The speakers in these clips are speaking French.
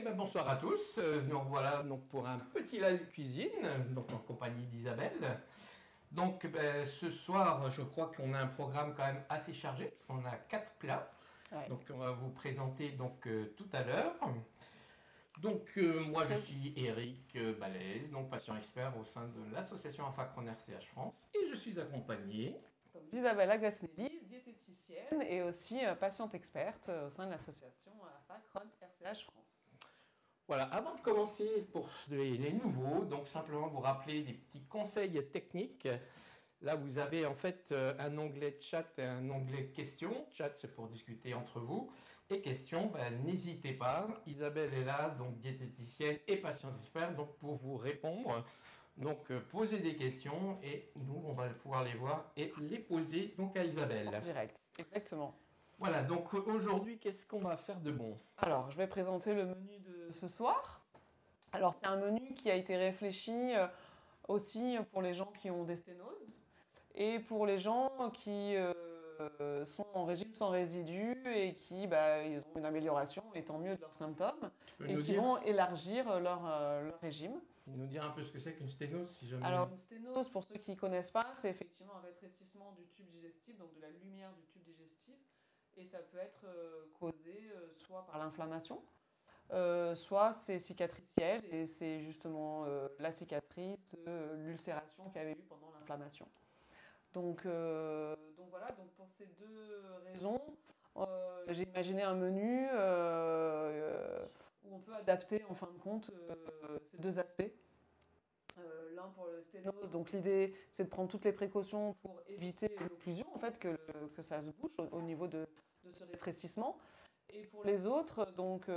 Eh ben, bonsoir à tous. Nous voilà donc pour un petit live cuisine, donc en compagnie d'Isabelle. Donc ce soir, je crois qu'on a un programme quand même assez chargé. On a 4 plats. Ouais. Donc on va vous présenter donc tout à l'heure. Donc moi je suis Eric Balèze, donc patient expert au sein de l'association AFACRON RCH France, et je suis accompagné d'Isabelle Agasnelli, diététicienne et aussi patiente experte au sein de l'association AFACRON RCH France. Voilà, avant de commencer pour les nouveaux, donc simplement vous rappeler des petits conseils techniques. Là, vous avez en fait un onglet chat et un onglet questions. Chat, c'est pour discuter entre vous. Et questions, n'hésitez pas. Isabelle est là, donc diététicienne et patiente experte, donc pour vous répondre. Donc, posez des questions et nous, on va pouvoir les voir et les poser donc à Isabelle. En direct, exactement. Voilà, donc aujourd'hui, qu'est-ce qu'on va faire de bon? Alors, je vais présenter le menu de ce soir. Alors, c'est un menu qui a été réfléchi aussi pour les gens qui ont des sténoses et pour les gens qui sont en régime sans résidus et qui ils ont une amélioration, et tant mieux, de leurs symptômes, et qui vont élargir leur régime. Nous dire un peu ce que c'est qu'une sténose, si jamais. Alors, une sténose, pour ceux qui ne connaissent pas, c'est effectivement un rétrécissement du tube digestif, donc de la lumière du tube digestif, et ça peut être causé soit par l'inflammation, soit c'est cicatriciel, et c'est justement la cicatrice de l'ulcération qu'il y avait eu pendant l'inflammation. Donc voilà, donc pour ces deux raisons, j'ai imaginé un menu où on peut adapter en fin de compte ces deux aspects. L'un pour le sténose, donc l'idée c'est de prendre toutes les précautions pour éviter l'occlusion, en fait, que ça se bouche au niveau de ce rétrécissement. Et pour les autres, donc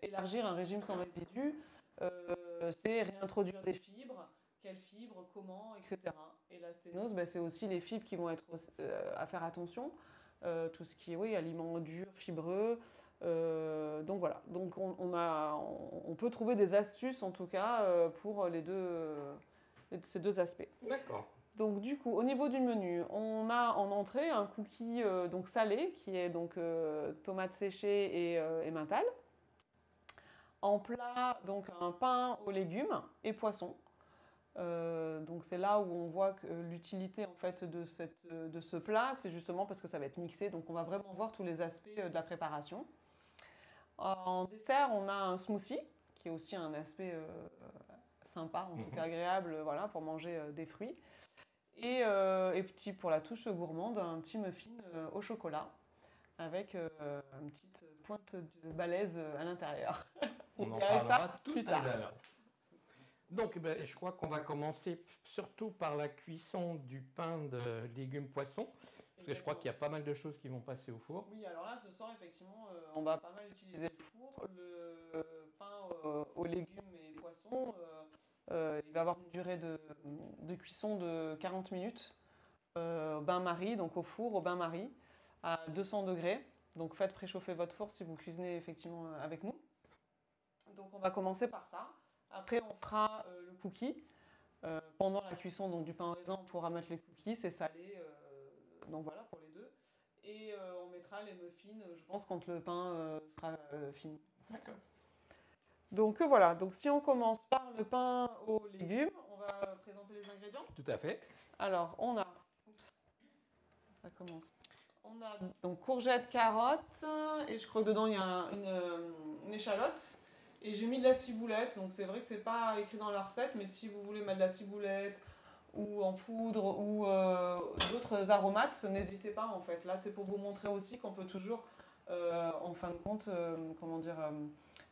élargir un régime sans résidus, c'est réintroduire des fibres, quelles fibres, comment, etc. Et la sténose, c'est aussi les fibres qui vont être à faire attention, tout ce qui est aliments durs, fibreux. Donc voilà, donc on peut trouver des astuces en tout cas pour ces deux aspects. D'accord. Donc du coup, au niveau du menu, on a en entrée un cookie donc salé qui est donc tomates séchées et mental. En plat, donc un pain aux légumes et poissons. Donc c'est là où on voit que l'utilité en fait de ce plat, c'est justement parce que ça va être mixé, donc on va vraiment voir tous les aspects de la préparation. En dessert, on a un smoothie, qui est aussi un aspect sympa, en tout cas agréable, voilà, pour manger des fruits. Et petit, pour la touche gourmande, un petit muffin au chocolat, avec une petite pointe de balèze à l'intérieur. On en parlera tout à l'heure. Donc, je crois qu'on va commencer surtout par la cuisson du pain de légumes poissons. Parce que je crois qu'il y a pas mal de choses qui vont passer au four. Oui, alors là, ce soir, effectivement, on va pas mal utiliser le four. Le pain aux légumes et poissons, il va avoir une durée de cuisson de 40 minutes. Bain-marie, donc au four, au bain-marie, à 200 degrés. Donc faites préchauffer votre four si vous cuisinez effectivement avec nous. Donc on va commencer par ça. Après, on fera le cookie. Pendant la cuisson donc, du pain au raisin, on pourra mettre les cookies, c'est salé. Donc voilà pour les deux. Et on mettra les muffins, je pense, quand le pain sera fini. D'accord. Donc voilà, donc si on commence par le pain aux légumes, on va présenter les ingrédients. Tout à fait. Alors on a, ça commence. On a donc courgettes, carottes, et je crois que dedans il y a une échalote. Et j'ai mis de la ciboulette, donc c'est vrai que c'est pas écrit dans la recette, mais si vous voulez mettre de la ciboulette ou en poudre ou d'autres aromates, n'hésitez pas en fait. Là c'est pour vous montrer aussi qu'on peut toujours, en fin de compte,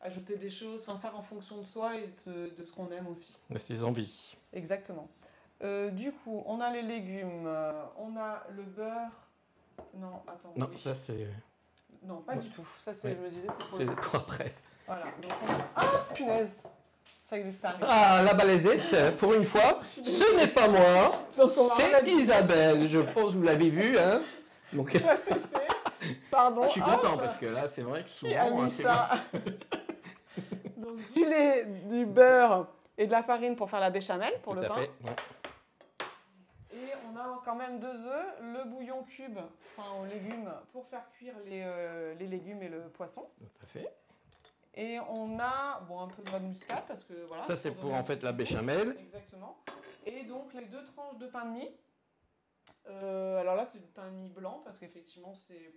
ajouter des choses, faire en fonction de soi et de ce qu'on aime aussi. De ses envies. Exactement. Du coup, on a les légumes, on a le beurre. Non, attends. Non, oui. ça c'est. Non, pas du tout. Ça c'est, je me disais, c'est pour C'est pour après. Voilà. Donc Ah, punaise. Ça glisse, ça arrive. Ah, la balaisette, pour une fois, ce n'est pas moi, c'est Isabelle. Je pense que vous l'avez vu, hein. Donc... Ça c'est fait. Pardon. Je suis content parce que là, c'est vrai que souvent. Qui a mis ça. Donc du lait, du beurre et de la farine pour faire la béchamel pour le pain. Tout à fait. Ouais. Et on a quand même 2 œufs, le bouillon cube, aux légumes, pour faire cuire les légumes et le poisson. Tout à fait. Et on a un peu de noix de muscade parce que voilà. Ça, c'est pour donner en fait la goût. béchamel. Exactement. Et donc les 2 tranches de pain de mie. Alors là, c'est du pain de mie blanc parce qu'effectivement, c'est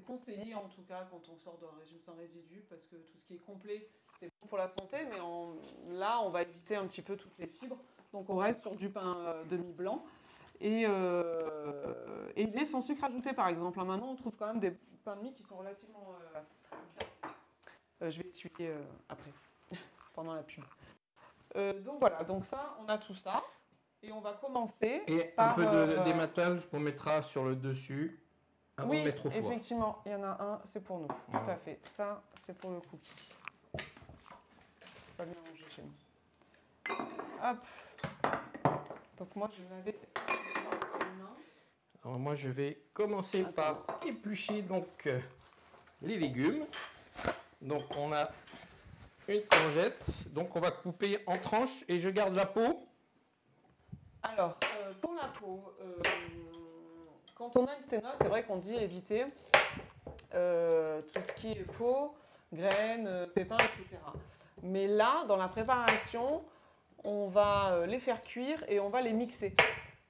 conseillé en tout cas quand on sort d'un régime sans résidus parce que tout ce qui est complet, c'est bon pour la santé, mais là, on va éviter un petit peu toutes les fibres. Donc on reste sur du pain de mie blanc. Et il est sans sucre ajouté, par exemple. Maintenant, on trouve quand même des pains de mie qui sont relativement bien. Je vais essuyer après, pendant la pub. Donc voilà, donc ça, on a tout ça. Et on va commencer Et par... un peu d'ématal qu'on mettra sur le dessus avant de mettre au four. Effectivement, il y en a un, c'est pour nous. Voilà. Tout à fait. Ça, c'est pour le cookie. C'est pas bien rangé chez nous. Hop. Donc moi, je vais laver les mains. Alors moi, je vais commencer par éplucher donc les légumes. Donc on a une courgette. Donc on va couper en tranches et je garde la peau. Alors, pour la peau, quand on a une sténose, c'est vrai qu'on dit éviter tout ce qui est peau, graines, pépins, etc. Mais là, dans la préparation, on va les faire cuire et on va les mixer.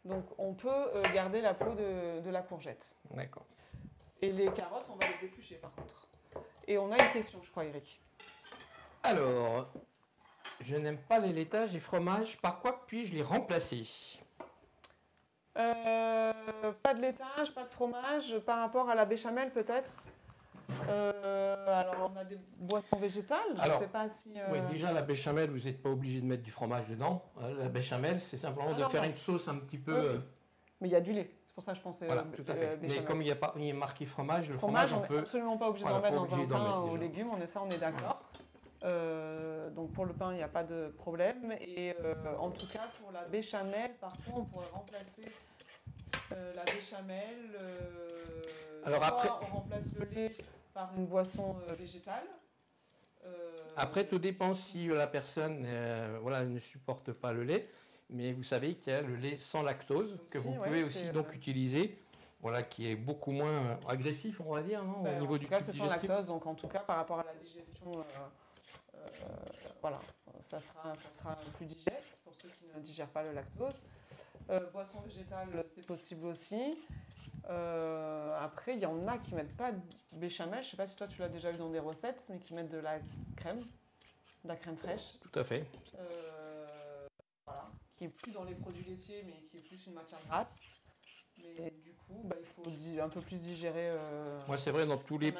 Donc, on peut garder la peau de la courgette. D'accord. Et les carottes, on va les éplucher par contre. Et on a une question, je crois, Eric. Alors, je n'aime pas les laitages et fromages. Par quoi puis-je les remplacer? Pas de laitage, pas de fromage, par rapport à la béchamel peut-être. Alors on a des boissons végétales, je ne sais pas si... Oui, déjà la béchamel, vous n'êtes pas obligé de mettre du fromage dedans. La béchamel, c'est simplement de faire une sauce un petit peu... Mais il y a du lait, c'est pour ça que je pensais voilà, tout à fait. Mais comme il n'y a marqué fromage, le fromage, on n'est absolument pas obligé d'en mettre dans un pain aux légumes, on est d'accord. Donc pour le pain, il n'y a pas de problème. Et en tout cas, pour la béchamel, par contre, on pourrait remplacer la béchamel. Alors soit après, on remplace le lait par une boisson végétale. Après, tout dépend si la personne ne supporte pas le lait. Mais vous savez qu'il y a le lait sans lactose que vous pouvez aussi donc utiliser. Voilà, qui est beaucoup moins agressif, on va dire, au niveau du tube digestif. En tout cas, c'est sans lactose, donc en tout cas, par rapport à la digestion, voilà, ça sera plus digeste pour ceux qui ne digèrent pas le lactose. Boisson végétale, c'est possible aussi. Après, il y en a qui mettent pas de béchamel. Je ne sais pas si toi tu l'as déjà vu dans des recettes, mais qui mettent de la crème fraîche. Tout à fait. Voilà, qui est plus dans les produits laitiers, mais qui est plus une matière grasse. Mais du coup, il faut un peu plus digérer. Moi, c'est vrai, dans tous les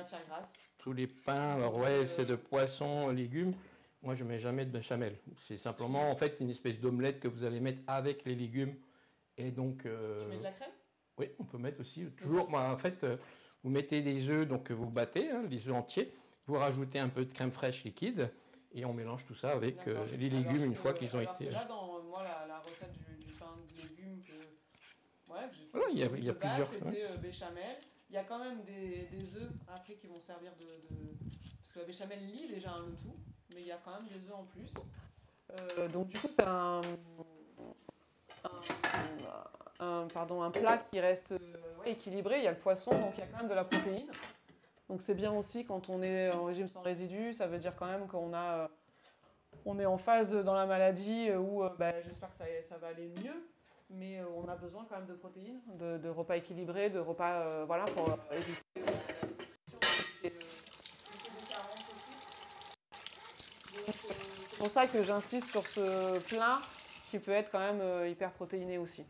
pains, alors c'est de poisson, légumes. Moi, je ne mets jamais de béchamel. C'est simplement en fait une espèce d'omelette que vous allez mettre avec les légumes. Et donc, tu mets de la crème? Oui, on peut mettre aussi. Toujours, en fait, vous mettez des œufs, donc vous battez, les œufs entiers. Vous rajoutez un peu de crème fraîche liquide. Et on mélange tout ça avec les légumes une fois qu'ils ont été... Là, dans moi, la recette du pain de légumes que il y a plusieurs. C'était béchamel. Il y a quand même des œufs après qui vont servir de... Parce que la béchamel lie déjà le tout, mais il y a quand même des œufs en plus. Donc du coup, c'est un plat qui reste équilibré. Il y a le poisson, donc il y a quand même de la protéine. Donc c'est bien aussi quand on est en régime sans résidus, ça veut dire quand même on est en phase dans la maladie où j'espère que ça va aller mieux, mais on a besoin quand même de protéines, de repas équilibrés, de repas pour éviter des carences aussi. Donc c'est pour ça que j'insiste sur ce plat qui peut être quand même hyper protéiné aussi.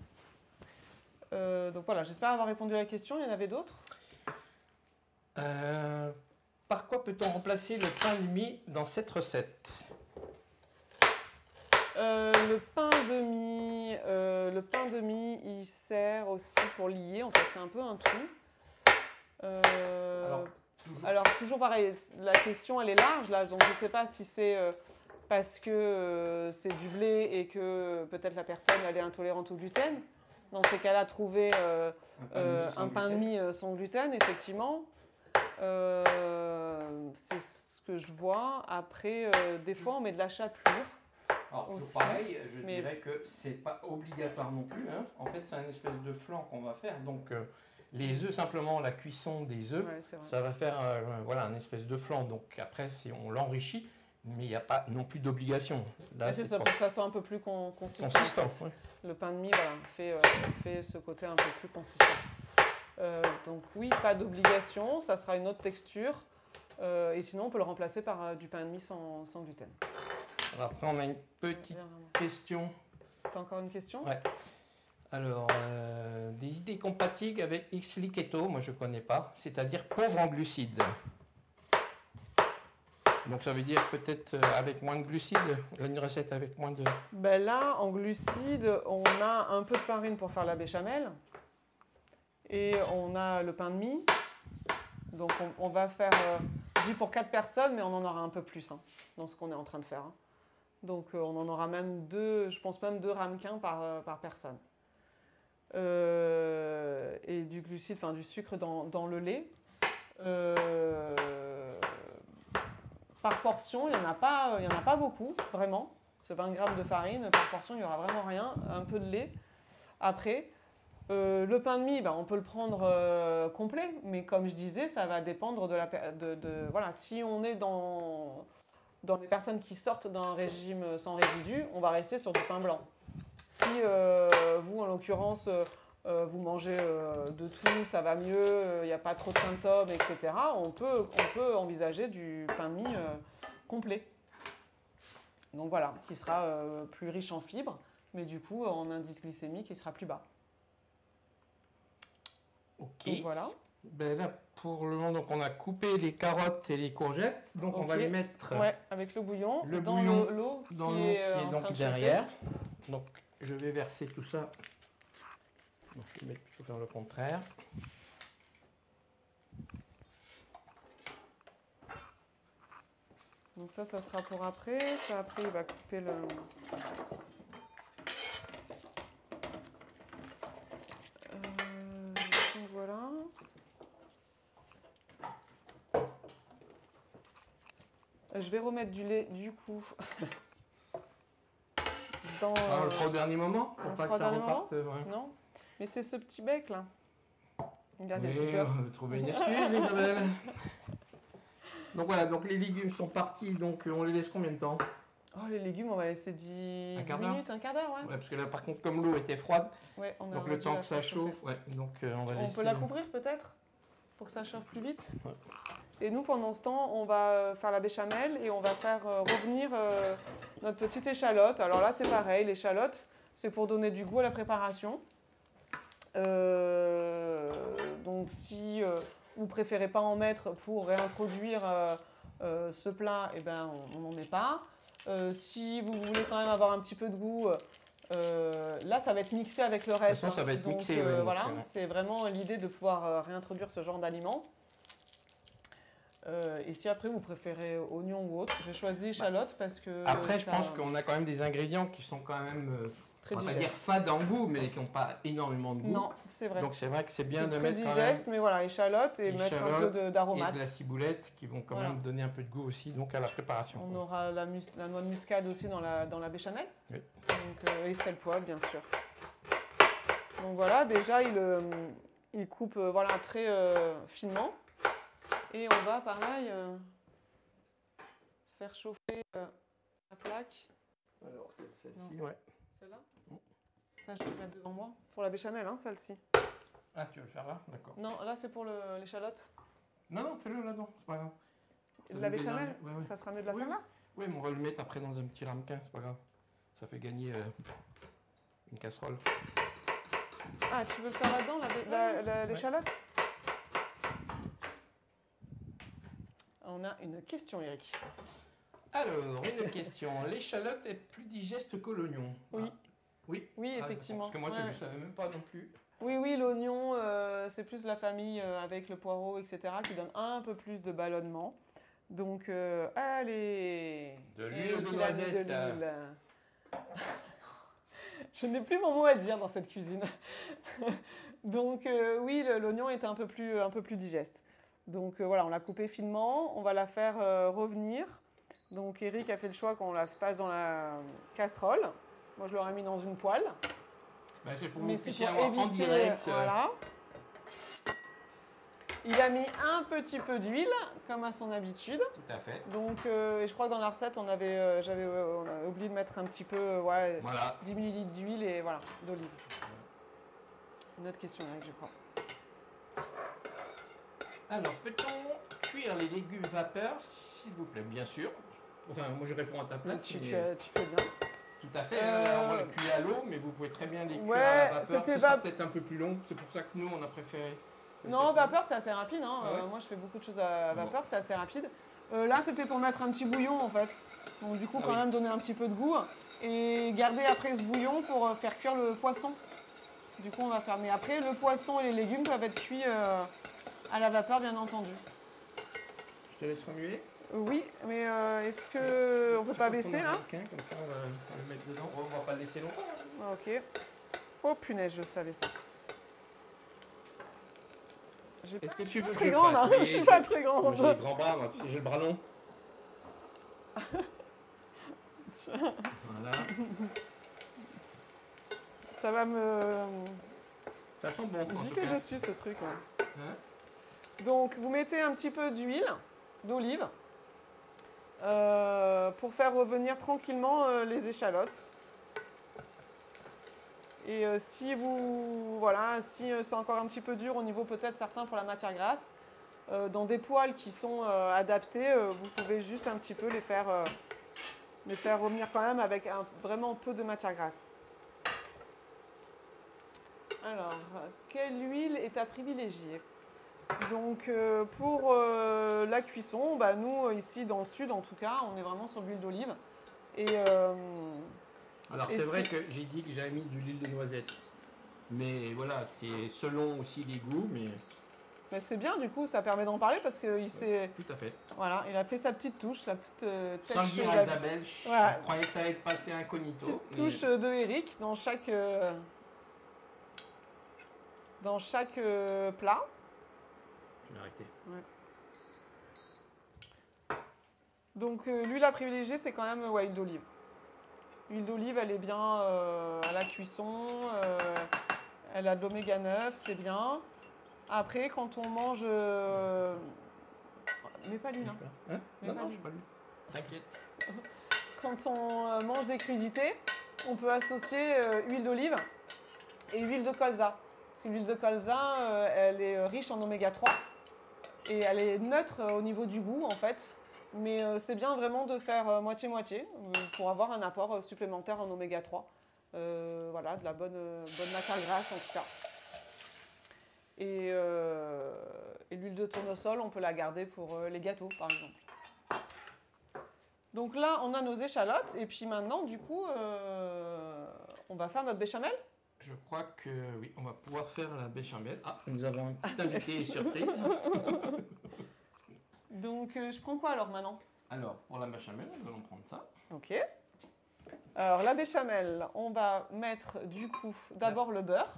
Donc voilà, j'espère avoir répondu à la question. Il y en avait d'autres? Par quoi peut-on remplacer le pain de mie dans cette recette? Le pain de mie, il sert aussi pour lier. En fait, c'est un peu un tout. Alors, toujours pareil, la question, elle est large, là, donc je ne sais pas si c'est parce que c'est du blé et que peut-être la personne, elle est intolérante au gluten. Dans ces cas-là, trouver un pain de mie sans gluten, effectivement. C'est ce que je vois. Après, des fois, on met de la chapelure. Alors, toujours pareil, je dirais que c'est pas obligatoire non plus. En fait, c'est un espèce de flan qu'on va faire. Donc, Les œufs, simplement, la cuisson des œufs, Ouais, c'est vrai. ça va faire voilà, un espèce de flan. Donc après, on l'enrichit, mais il n'y a pas non plus d'obligation. Là, Mais c'est ça, pour que ça soit un peu plus consistant. consistant. En fait. Ouais. Le pain de mie, voilà, fait ce côté un peu plus consistant. Donc oui, pas d'obligation, ça sera une autre texture. Et sinon, on peut le remplacer par du pain de mie sans gluten. Alors, après, on a une petite question. T'as encore une question? Ouais. Alors, des idées compatibles avec Xli Keto, moi je ne connais pas, c'est-à-dire pauvre en glucides. Donc ça veut dire peut-être avec moins de glucides, une recette avec moins de... Ben là, en glucides, on a un peu de farine pour faire la béchamel. Et on a le pain de mie. Donc on va faire, je dis pour 4 personnes, mais on en aura un peu plus dans ce qu'on est en train de faire. Donc on en aura même 2, je pense même 2 ramequins par personne. Et du glucide, enfin du sucre dans le lait. Par portion, il n'y en a pas beaucoup, vraiment. C'est 20 grammes de farine, par portion, il n'y aura vraiment rien. Un peu de lait. Après, le pain de mie, ben, on peut le prendre complet, mais comme je disais, ça va dépendre voilà, si on est dans les personnes qui sortent d'un régime sans résidus, on va rester sur du pain blanc. Si vous, en l'occurrence, vous mangez de tout, ça va mieux, il n'y a pas trop de symptômes, etc., on peut envisager du pain de mie complet. Donc voilà, qui sera plus riche en fibres, mais du coup en indice glycémique, il sera plus bas. Ok. Donc voilà. Ben là, pour le moment, donc on a coupé les carottes et les courgettes, donc on va les mettre ouais, avec le bouillon dans l'eau qui est donc derrière. Donc je vais verser tout ça. Donc, je vais mettre plutôt faire le contraire. Donc ça sera pour après. Ça, après, il va couper le... donc voilà. Je vais remettre du lait, du coup, dans... le froid au dernier moment, pour pas que ça reparte. Ouais. Non, mais c'est ce petit bec là. Regardez, oui, on va trouver une excuse, Isabelle. Donc voilà, donc les légumes sont partis, donc on les laisse combien de temps? Oh, les légumes, on va laisser 10 minutes, un quart d'heure, ouais. Ouais, parce que là, par contre, comme l'eau était froide, ouais, donc le temps que ça chauffe, ouais, donc on va laisser... On peut la couvrir peut-être pour que ça chauffe plus vite. Ouais. Et nous, pendant ce temps, on va faire la béchamel et on va faire revenir notre petite échalote. Alors là, c'est pareil, l'échalote, c'est pour donner du goût à la préparation. Donc si vous préférez pas en mettre pour réintroduire ce plat, eh ben, on n'en met pas. Si vous voulez quand même avoir un petit peu de goût, là, ça va être mixé avec le reste. De toute façon, ça va être donc, mixé. voilà, c'est vraiment l'idée de pouvoir réintroduire ce genre d'aliments. Et si après vous préférez oignon ou autre, j'ai choisi échalote parce que... Après, je pense qu'on a quand même des ingrédients qui sont quand même, très on va pas digeste. dire fades en goût, mais qui n'ont pas énormément de goût. Non, c'est vrai. Donc c'est vrai que c'est bien de très mettre digeste, mais voilà, échalote et mettre un peu d'aromates. Et de la ciboulette qui vont quand même donner un peu de goût aussi donc à la préparation. On aura la noix de muscade aussi dans la béchamel. Oui. Donc, et sel poivre, bien sûr. Donc voilà, déjà, il coupe voilà, très finement. Et on va, pareil, faire chauffer la plaque. Alors, c'est celle-ci, ouais. Celle-là ça, je vais mettre devant moi. Pour la béchamel, hein, celle-ci. Ah, tu veux le faire là? D'accord. Non, là, c'est pour l'échalote. Non, fais-le là-dedans, c'est pas grave. La béchamel, ouais. Ça sera mieux de la faire là? Oui, mais on va le mettre après dans un petit ramequin, c'est pas grave. Ça fait gagner une casserole. Ah, tu veux le faire là-dedans, l'échalote? On a une question, Eric. Alors, une question. L'échalote est plus digeste que l'oignon? Oui. Ah. Oui. Oui, effectivement. Parce que moi, je ne savais même pas non plus. Oui, l'oignon, c'est plus la famille avec le poireau, etc., qui donne un peu plus de ballonnement. Donc, allez. De l'huile de noisette. Je n'ai plus mon mot à dire dans cette cuisine. Donc, oui, l'oignon est un peu plus digeste. Donc, voilà, on l'a coupé finement. On va la faire revenir. Donc, Eric a fait le choix qu'on la fasse dans la casserole. Moi, je l'aurais mis dans une poêle. Bah, c'est pour Mais que vous c'est puissiez pour avoir éviter, en direct. voilà. Il a mis un petit peu d'huile, comme à son habitude. Tout à fait. Donc, et je crois que dans la recette, on avait oublié de mettre un petit peu, ouais, Voilà. 10 ml d'huile et voilà, d'olive. Une autre question, là, je crois. Alors, peut-on cuire les légumes vapeur, s'il vous plaît? Bien sûr. Enfin, moi je réponds à ta place. Tu mais- fais bien. Tout à fait. Là, on va le cuire à l'eau, mais vous pouvez très bien les cuire Ouais, à la vapeur. c'était Ce sera pas- peut-être un peu plus long. C'est pour ça que nous, on a préféré. Non, vapeur, c'est assez rapide. Hein. Ah ouais moi, je fais beaucoup de choses à vapeur, c'est assez rapide. Là, c'était pour mettre un petit bouillon, en fait. Donc, du coup, Ah quand oui. même donner un petit peu de goût. Et garder après ce bouillon pour faire cuire le poisson. Du coup, on va faire. Mais après, le poisson et les légumes peuvent être cuits à la vapeur, bien entendu. Je te laisse remuer. Oui, mais est-ce que on peut pas baisser, là? Comme ça, on va le mettre dedans. On va pas le laisser longtemps. Hein. Ok. Oh, punaise, je savais ça. Est-ce que Je tu suis veux pas que très je le grande, fasse? hein. Oui, Je suis pas très Moi, grande. j'ai les grands bras, moi, puis j'ai le bras long. Voilà. Ça va me Ça sent bon. En tout jeter cas. dessus, ce truc. Hein. Hein? Donc, vous mettez un petit peu d'huile, d'olive, pour faire revenir tranquillement les échalotes. Et si vous, voilà, si c'est encore un petit peu dur au niveau peut-être certains pour la matière grasse, dans des poêles qui sont adaptés, vous pouvez juste un petit peu les faire revenir quand même avec vraiment peu de matière grasse. Alors, quelle huile est à privilégier? Donc, pour la cuisson, bah, nous, ici dans le sud en tout cas, on est vraiment sur l'huile d'olive. Et Alors, Et c'est vrai si- que j'ai dit que j'avais mis de l'huile de noisette. Mais voilà, c'est selon aussi les goûts, mais mais c'est bien, du coup, ça permet d'en parler parce qu'il tout à fait. voilà, il a fait sa petite touche, la petite Sans le dire à Isabelle, Voilà. je croyais que ça allait être passé incognito. petite mais- touche de Eric dans chaque plat. Je vais arrêter. Donc l'huile à privilégier, c'est quand même l'huile d'olive. L'huile d'olive, elle est bien à la cuisson, elle a de l'oméga 9, c'est bien. Après, quand on mange... Mais pas l'huile, hein. Hein? Mais Non, pas non, lui. je suis pas lui. T'inquiète. Quand on mange des crudités, on peut associer huile d'olive et huile de colza. Parce que l'huile de colza, elle est riche en oméga 3 et elle est neutre au niveau du goût en fait. Mais c'est bien vraiment de faire moitié-moitié pour avoir un apport supplémentaire en oméga 3. Voilà, de la bonne matière grasse en tout cas. Et l'huile de tournesol, on peut la garder pour les gâteaux par exemple. Donc là, on a nos échalotes. Et puis maintenant, du coup, on va faire notre béchamel. Je crois que oui, on va pouvoir faire la béchamel. Ah, nous avons un petit invité surprise. Donc, je prends quoi alors maintenant? Alors, pour la béchamel, nous allons prendre ça. Ok. Alors, la béchamel, on va mettre du coup d'abord le beurre.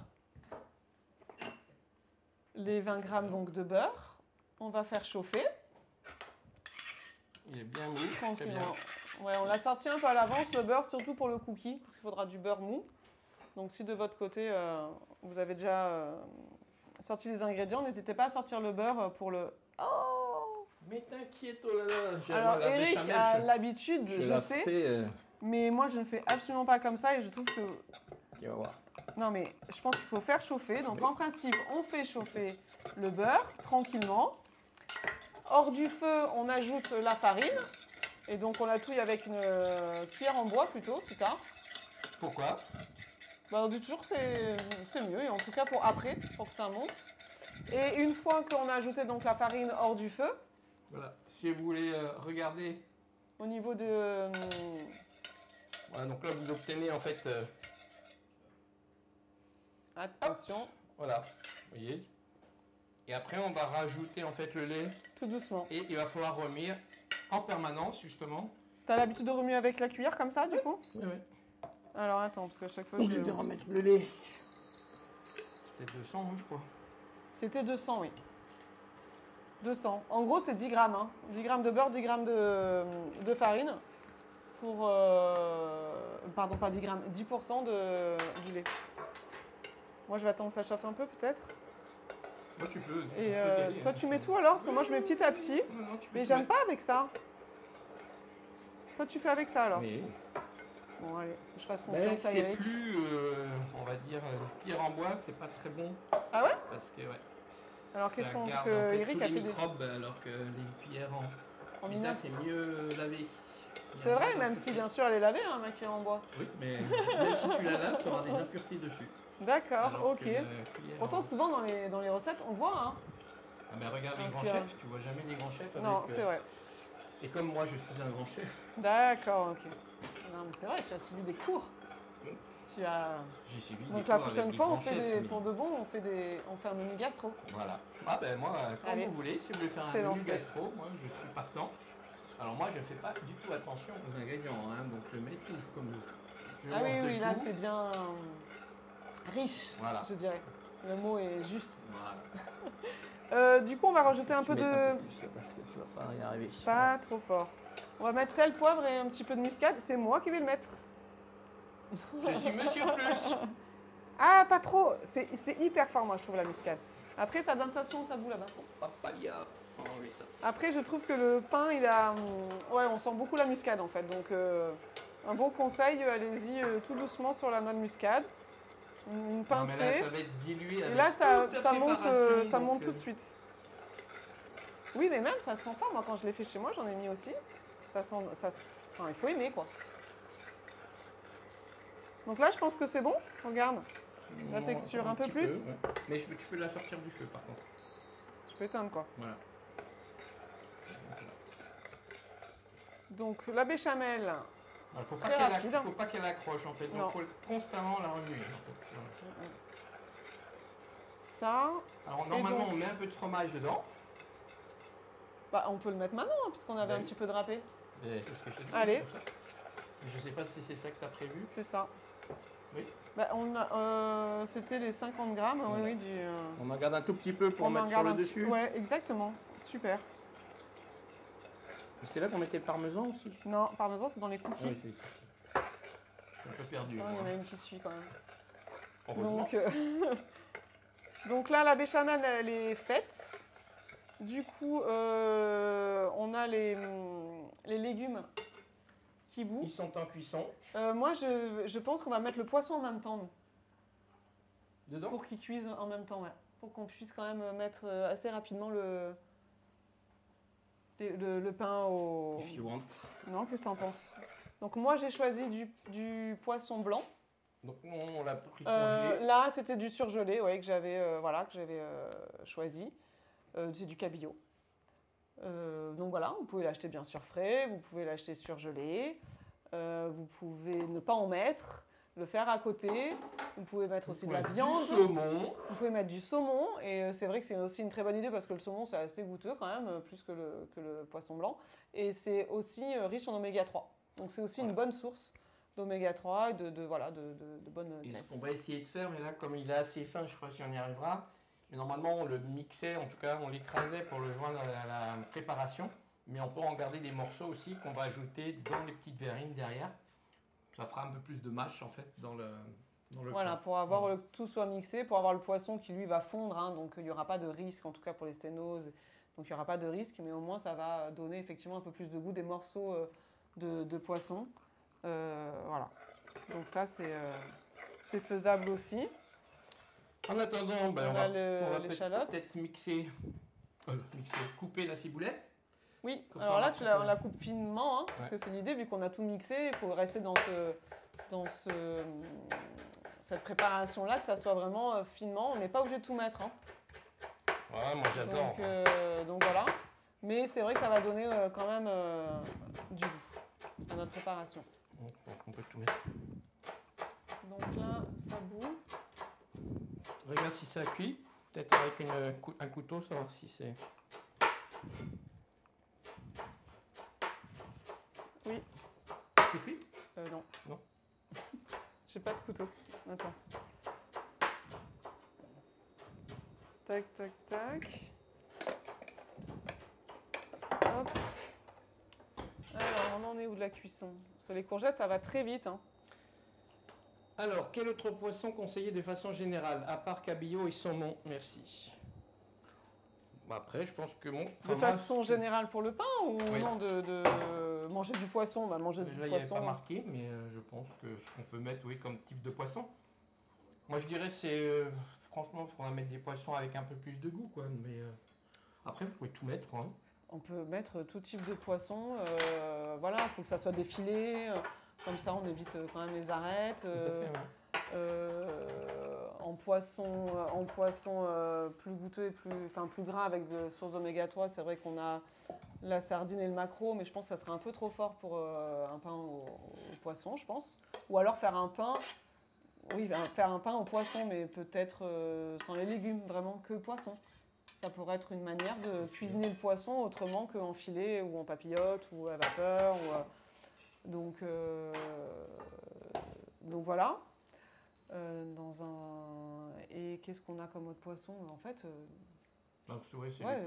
Les 20 grammes donc de beurre. On va faire chauffer. Il est bien mou, très bien. Tranquillement. Ouais, on l'a sorti un peu à l'avance, le beurre, surtout pour le cookie, parce qu'il faudra du beurre mou. Donc si de votre côté, vous avez déjà sorti les ingrédients, n'hésitez pas à sortir le beurre pour le... Oh! Mais t'inquiète, oh là là, j'ai Alors la Eric béchamel, a l'habitude, je la sais, fais, mais moi je ne fais absolument pas comme ça et je trouve que... tu vas voir. Non mais je pense qu'il faut faire chauffer. Donc en principe, on fait chauffer le beurre tranquillement. Hors du feu, on ajoute la farine. Et donc on la touille avec une cuillère en bois plutôt, c'est ça. Pourquoi? Bah, on dit toujours que c'est mieux, et en tout cas pour après, pour que ça monte. Et une fois qu'on a ajouté donc la farine hors du feu, Voilà, si vous voulez regarder, au niveau de... voilà, donc là vous obtenez en fait, attention, voilà, vous voyez. Et après on va rajouter en fait le lait tout doucement. et il va falloir remuer en permanence justement. T'as l'habitude de remuer avec la cuillère comme ça du coup? Oui, oui. Alors attends, parce qu'à chaque fois Je vais remettre le lait. C'était 200, hein, je crois. C'était 200, oui. 200. En gros, c'est 10 grammes. Hein. 10 grammes de beurre, 10 grammes de farine. Pour... pardon, pas 10 grammes. 10% du lait. Moi, je vais attendre que ça chauffe un peu, peut-être. Moi, tu peux. Et tu peux y aller, toi, hein. tu mets tout alors? Parce que moi, je mets petit à petit. Non, tu peux Mais tout j'aime mettre. pas avec ça. Toi, tu fais avec ça alors? Mais Bon, allez, je fasse ben, confiance à c'est Eric. plus, on va dire, une pierre en bois, c'est pas très bon. Ah ouais? Parce que, ouais. Alors, qu'est-ce ça qu'on. Parce garde, que en fait, Eric tous a les fait des. microbes, alors que les pierres en En métal, inox. c'est mieux lavé. C'est vrai, même si bien sûr elle est lavée, hein, ma cuillère en bois. Oui, mais même si tu la laves, tu auras des impuretés dessus. D'accord, Alors ok. que la cuillère Pourtant, souvent dans les recettes, on voit, hein. Ah ben regarde les Un grands cuillère. chefs, tu vois jamais les grands chefs avec... Non, c'est vrai. Et comme moi, je suis un grand chef, D'accord, ok. Non, mais c'est vrai, tu as suivi des cours. Tu as. j'ai suivi des Donc la cours prochaine avec des fois, on grands fait chefs, des. mais- Pour de bon, on fait un menu gastro. Voilà. Ah ben moi, quand Allez. vous voulez, si vous voulez faire C'est un menu lancé. gastro, moi je suis partant. Alors moi, je ne fais pas du tout attention aux ingrédients, hein, donc je mets tout comme je Ah oui, mange de oui, là tout. c'est bien riche, Voilà. je dirais. Le mot est juste. Voilà. Du coup, on va rajouter un Je peu vais de. mettre un peu plus, là, parce que tu vas pas y arriver. Pas trop fort. On va mettre sel, poivre et un petit peu de muscade. C'est moi qui vais le mettre. Je suis Monsieur Plus. Ah, pas trop. C'est hyper fort, moi, je trouve, la muscade. Après, ça donne façon, ça bout là-bas. Papaya. On va enlever ça. Après, je trouve que le pain, il a. Ouais, on sent beaucoup la muscade en fait. Donc, un bon conseil, allez-y tout doucement sur la noix de muscade. Une Non, pincée. mais là, ça va être dilué Et avec là, ça, toute la ça monte, préparation, ça donc, monte tout de suite. Oui, mais même, ça se sent fort. Moi, quand je l'ai fait chez moi, j'en ai mis aussi. Ça sent. Enfin, il faut aimer, quoi. Donc là, je pense que c'est bon. Regarde. La non, texture, un peu petit plus. peu, ouais. Mais tu peux la sortir du feu, par contre. Je peux éteindre, quoi. Voilà. Donc, la béchamel. Il ne faut Très rapide. faut pas qu'elle accroche, en fait. Non. Donc, il faut constamment la remuer. En fait. Voilà. Ça. Alors, normalement, donc on met un peu de fromage dedans. Bah, on peut le mettre maintenant, hein, puisqu'on avait Ben un oui. petit peu drapé. Et c'est ce que je te dis. Allez. c'est pour ça. Je sais pas si c'est ça que tu as prévu. C'est ça. Oui. Bah, c'était les 50 grammes, oui, Voilà. oui, du... On en garde un tout petit peu pour on en mettre sur garde le un petit- dessus. Ouais, exactement. Super. C'est là qu'on mettait le parmesan aussi. Non, parmesan, c'est dans les cookies. Ah oui, c'est un peu perdu. Ah, il y en moi. a une qui suit quand même. Heureusement. Donc, donc là, la béchamel, elle est faite. Du coup, on a les légumes qui Ils bouent. sont en cuisson. Moi, je pense qu'on va mettre le poisson en même temps, nous, Dedans. pour qu'il cuise en même temps, ouais. Pour qu'on puisse quand même mettre assez rapidement le pain au... If you want. Non, qu'est-ce que t'en penses? Donc moi, j'ai choisi du poisson blanc. Donc, on l'a pris congelé. Là, c'était du surgelé, ouais, que j'avais choisi. C'est du cabillaud. Donc voilà, vous pouvez l'acheter bien sûr frais, vous pouvez l'acheter surgelé, vous pouvez ne pas en mettre, le faire à côté. Vous pouvez mettre aussi de la Ouais, viande, Du saumon. vous pouvez mettre du saumon, et c'est vrai que c'est aussi une très bonne idée parce que le saumon c'est assez goûteux quand même, plus que le poisson blanc. Et c'est aussi riche en oméga 3. Donc c'est aussi une bonne source d'oméga 3 et de bonnes Et ce graisses. qu'on va essayer de faire, mais là, comme il est assez fin, je ne sais pas si on y arrivera. Mais normalement, on le mixait, en tout cas, on l'écrasait pour le joindre à la préparation. Mais on peut en garder des morceaux aussi qu'on va ajouter dans les petites verrines derrière. Ça fera un peu plus de mâche, en fait, dans le Voilà, plat. pour avoir que tout soit mixé, pour avoir le poisson qui lui va fondre, hein, donc il n'y aura pas de risque, en tout cas pour les sténoses, donc il n'y aura pas de risque, mais au moins ça va donner effectivement un peu plus de goût des morceaux de poisson. Voilà, donc ça c'est faisable aussi. En attendant, ben, On a on va l'échalote. peut-être couper la ciboulette. Oui, Comme ça, alors on là va tu couper. la coupes finement, hein, parce Ouais. que c'est l'idée, vu qu'on a tout mixé, il faut rester dans cette préparation-là, que ça soit vraiment finement. On n'est pas obligé de tout mettre, hein. Ouais, moi j'adore. Donc voilà. Mais c'est vrai que ça va donner quand même du goût à notre préparation. Donc, on peut tout mettre. Donc là, ça bout. Regarde si ça cuit. Peut-être avec un couteau, savoir si c'est... Oui. C'est cuit? Non. Non. J'ai pas de couteau. Attends. Tac, tac, tac. Hop. Alors, on en est où de la cuisson? Sur les courgettes, ça va très vite, hein. Alors, quel autre poisson conseiller de façon générale, à part cabillaud et saumon? Merci. Bah, après, je pense que bon. De façon générale pour le pain ou oui. non de manger du poisson, bah manger du Là, il n'y avait poisson. pas marqué, mais je pense qu'on peut mettre, oui, comme type de poisson. Moi, je dirais, c'est franchement, il faudra mettre des poissons avec un peu plus de goût, quoi. Mais après, vous pouvez tout mettre, quoi. On peut mettre tout type de poisson. Voilà, il faut que ça soit des filets. Comme ça, on évite quand même les arêtes. Tout à fait, ouais. En poisson plus goûteux et plus gras avec de sources d'oméga 3, c'est vrai qu'on a la sardine et le maquereau, mais je pense que ça serait un peu trop fort pour un pain au poisson, je pense. Ou alors faire un pain au poisson, mais peut-être sans les légumes, vraiment que poisson. Ça pourrait être une manière de cuisiner le poisson autrement qu'en filet ou en papillote ou à vapeur. Donc voilà. Et qu'est-ce qu'on a comme autre poisson? En fait,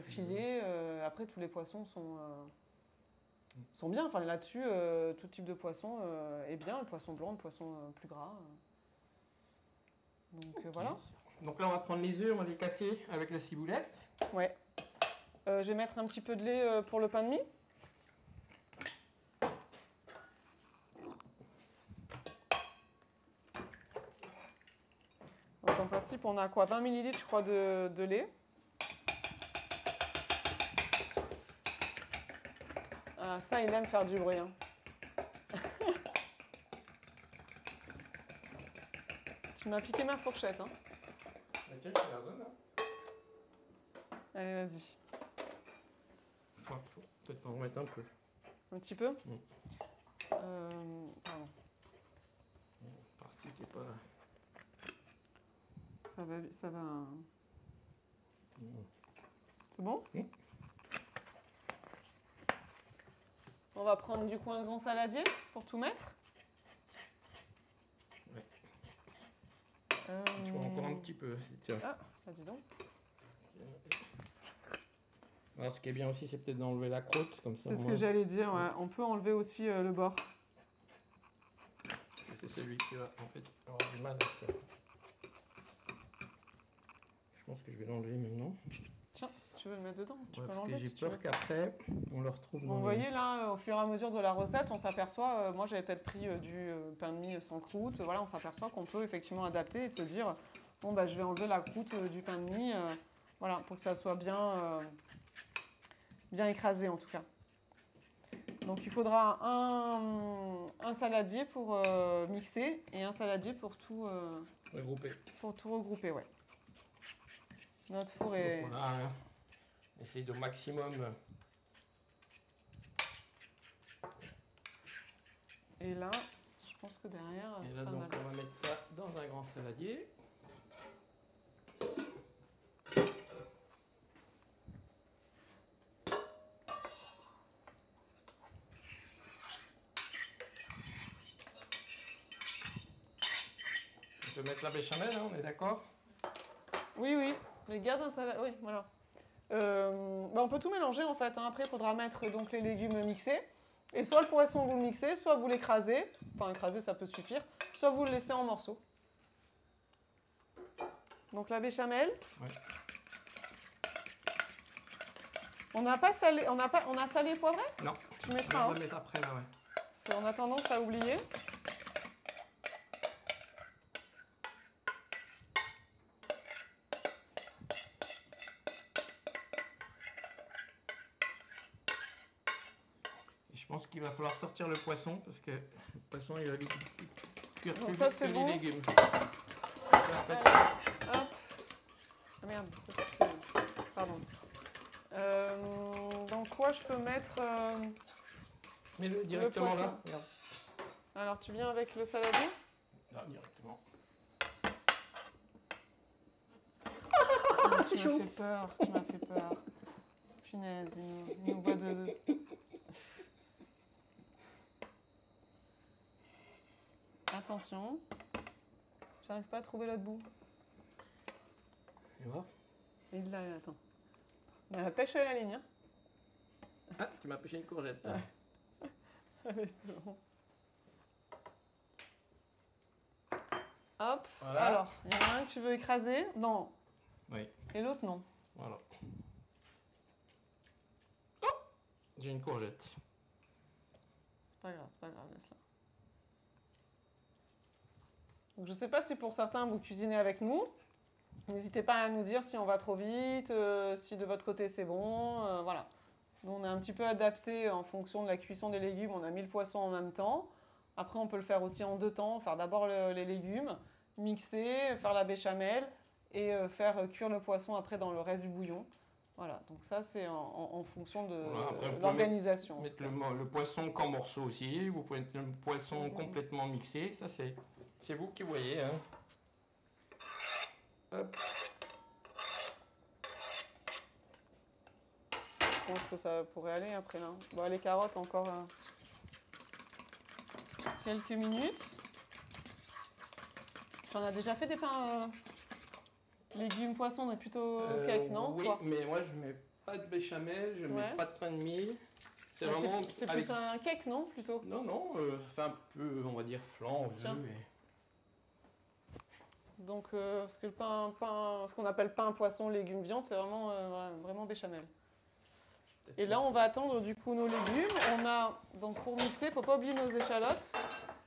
filet. Après, tous les poissons sont bien. Enfin, là-dessus, tout type de poisson est bien. Le poisson blanc, le poisson plus gras. Donc voilà. Donc là, on va prendre les œufs, on va les casser avec la ciboulette. Ouais. Je vais mettre un petit peu de lait pour le pain de mie. Donc en principe, on a quoi? 20 ml, je crois, de lait. Ah, ça, il aime faire du bruit. Hein. Tu m'as piqué ma fourchette. Hein. Ok, je la donne. Allez, vas-y. Peut-être en remettre un peu. Un petit peu Pardon. Partie qui est pas... Ça va. C'est bon? On va prendre du coup un grand saladier pour tout mettre. Ouais. Tu vois encore un petit peu. Tiens. Ah, bah dis donc. Alors, ce qui est bien aussi, c'est peut-être d'enlever la croûte comme ça. C'est ce que j'allais dire. Ouais. On peut enlever aussi le bord. C'est celui qui va en fait avoir du mal à ça. Je pense que je vais l'enlever maintenant. Tiens, si tu veux le mettre dedans, tu peux parce l'enlever. que j'ai si tu veux. peur qu'après, on le retrouve dans Vous voyez là, au fur et à mesure de la recette, on s'aperçoit, moi j'avais peut-être pris du pain de mie sans croûte, voilà, on s'aperçoit qu'on peut effectivement adapter et de se dire, bon bah je vais enlever la croûte du pain de mie, voilà, pour que ça soit bien écrasé en tout cas. Donc il faudra un saladier pour mixer et un saladier pour tout regrouper. Pour tout regrouper, ouais. Notre four est... Donc, voilà, hein. Essaye au maximum. Et là, je pense que derrière, Et c'est là, pas donc, mal. on va mettre ça dans un grand saladier. On peut mettre la béchamel, hein, on est d'accord? Oui, oui, mais garde un salade. Oui, voilà. On peut tout mélanger en fait. Hein. Après, il faudra mettre donc les légumes mixés. Et soit le poisson vous le mixez, soit vous l'écrasez. Enfin, écraser ça peut suffire. Soit vous le laissez en morceaux. Donc la béchamel. Ouais. On n'a pas salé, on a salé et poivré? Non. Tu mettras. On va mettre après là, ouais. Parce qu'on a tendance à oublier. Je pense qu'il va falloir sortir le poisson parce que le poisson il va vite cuire plus ça, vite c'est que bon. les légumes. Allez, hop. Ah merde, ça c'est... Pardon. Donc quoi je peux mettre Mets-le directement le là. Regarde. Alors tu viens avec le saladier? Là, directement. C'est chaud. Tu m'as fait peur. Punaise, il nous voit de... Attention. J'arrive pas à trouver l'autre bout. Tu vois? Il l'a, attends. Pêche à la ligne. Hein. Ah, tu m'as pêché une courgette. Là. Ouais. Allez, c'est bon. Hop. Voilà. Alors, il y en a un que tu veux écraser? Non. Oui. Et l'autre, non. Voilà. J'ai une courgette. C'est pas grave, laisse-la. Donc, je ne sais pas si pour certains vous cuisinez avec nous. N'hésitez pas à nous dire si on va trop vite, si de votre côté c'est bon, voilà. Nous, on est un petit peu adapté en fonction de la cuisson des légumes. On a mis le poisson en même temps. Après, on peut le faire aussi en 2 temps. Faire d'abord les légumes, mixer, faire la béchamel et faire cuire le poisson après dans le reste du bouillon. Voilà, donc ça c'est en fonction de Voilà, l'organisation. Mettre le poisson qu'en morceaux aussi. Vous pouvez mettre le poisson complètement mixé. Ça c'est vous qui voyez. Hein. Hop. Je pense que ça pourrait aller après là. Bon, les carottes encore quelques minutes. Tu en as déjà fait des pains légumes, poissons, on est plutôt cake, non? Oui, toi mais moi je mets pas de béchamel, je mets pas de pain de mie. C'est bah, vraiment. C'est plus un cake, non? Plutôt. Non, c'est un peu, on va dire, flan, œuf. Donc, parce que le pain, ce qu'on appelle pain, poisson, légumes, viande, c'est vraiment béchamel. Et là, on va attendre du coup nos légumes. On a, donc pour mixer, il ne faut pas oublier nos échalotes.